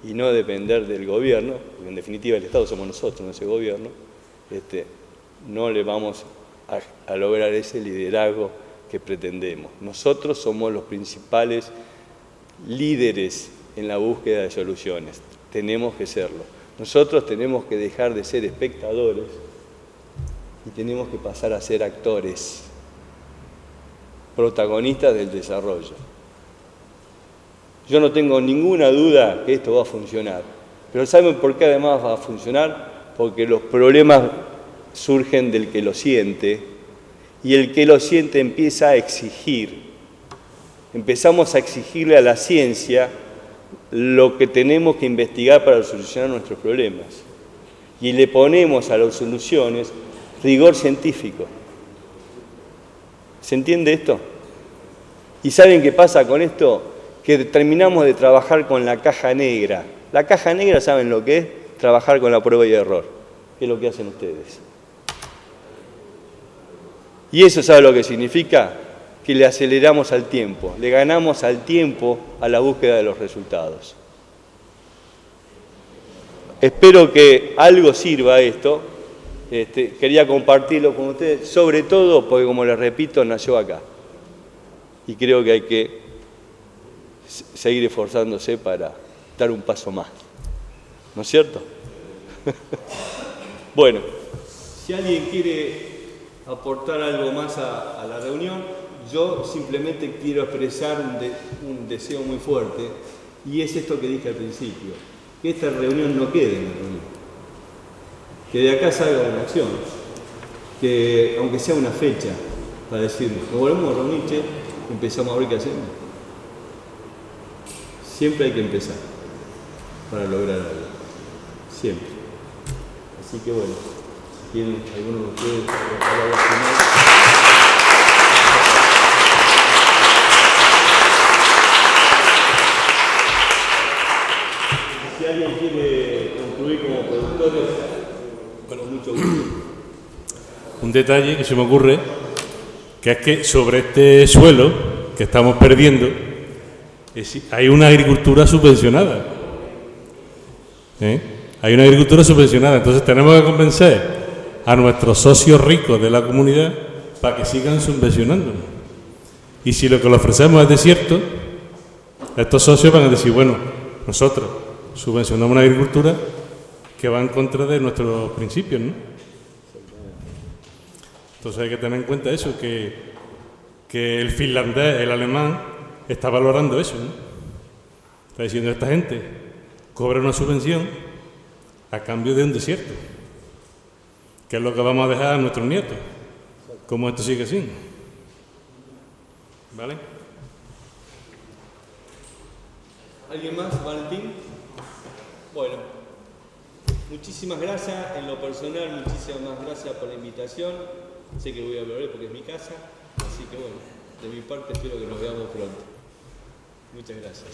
y no depender del gobierno, porque en definitiva el Estado somos nosotros, no ese gobierno, no le vamos a lograr ese liderazgo que pretendemos. Nosotros somos los principales líderes en la búsqueda de soluciones, tenemos que serlo. Nosotros tenemos que dejar de ser espectadores y tenemos que pasar a ser actores, protagonistas del desarrollo. Yo no tengo ninguna duda que esto va a funcionar, pero ¿saben por qué además va a funcionar? Porque los problemas surgen del que lo siente y el que lo siente empieza a exigir. Empezamos a exigirle a la ciencia lo que tenemos que investigar para solucionar nuestros problemas y le ponemos a las soluciones rigor científico. ¿Se entiende esto? ¿Y saben qué pasa con esto? Que terminamos de trabajar con la caja negra. La caja negra, ¿saben lo que es? Trabajar con la prueba y error, que es lo que hacen ustedes. Y eso, ¿sabe lo que significa? Que le aceleramos al tiempo, le ganamos al tiempo a la búsqueda de los resultados. Espero que algo sirva esto. Quería compartirlo con ustedes, sobre todo porque, como les repito, nació acá. Y creo que hay que seguir esforzándose para dar un paso más. ¿No es cierto? Bueno, si alguien quiere aportar algo más a la reunión, yo simplemente quiero expresar un deseo muy fuerte, y es esto que dije al principio, que esta reunión no quede en la reunión. Que de acá salga una acción, que aunque sea una fecha, para decir, nos volvemos a reunir, che, empezamos a ver qué hacemos. Siempre hay que empezar para lograr algo, siempre. Así que bueno, si tienen alguno de ustedes palabras finales. Si alguien quiere concluir como productores, bueno, mucho gusto. Un detalle que se me ocurre, que es que sobre este suelo que estamos perdiendo, hay una agricultura subvencionada. Hay una agricultura subvencionada, entonces tenemos que convencer a nuestros socios ricos de la comunidad para que sigan subvencionándonos. Y si lo que le ofrecemos es desierto, estos socios van a decir, bueno, nosotros subvencionamos una agricultura que va en contra de nuestros principios, ¿no? Entonces hay que tener en cuenta eso, que el finlandés, el alemán, está valorando eso, ¿no? Está diciendo, esta gente cobra una subvención a cambio de un desierto. ¿Qué es lo que vamos a dejar a nuestros nietos? ¿Cómo esto sigue así? ¿Vale? ¿Alguien más? ¿Valentín? Bueno, muchísimas gracias. En lo personal, muchísimas gracias por la invitación. Sé que voy a volver porque es mi casa. Así que bueno, de mi parte espero que nos veamos pronto. Muchas gracias.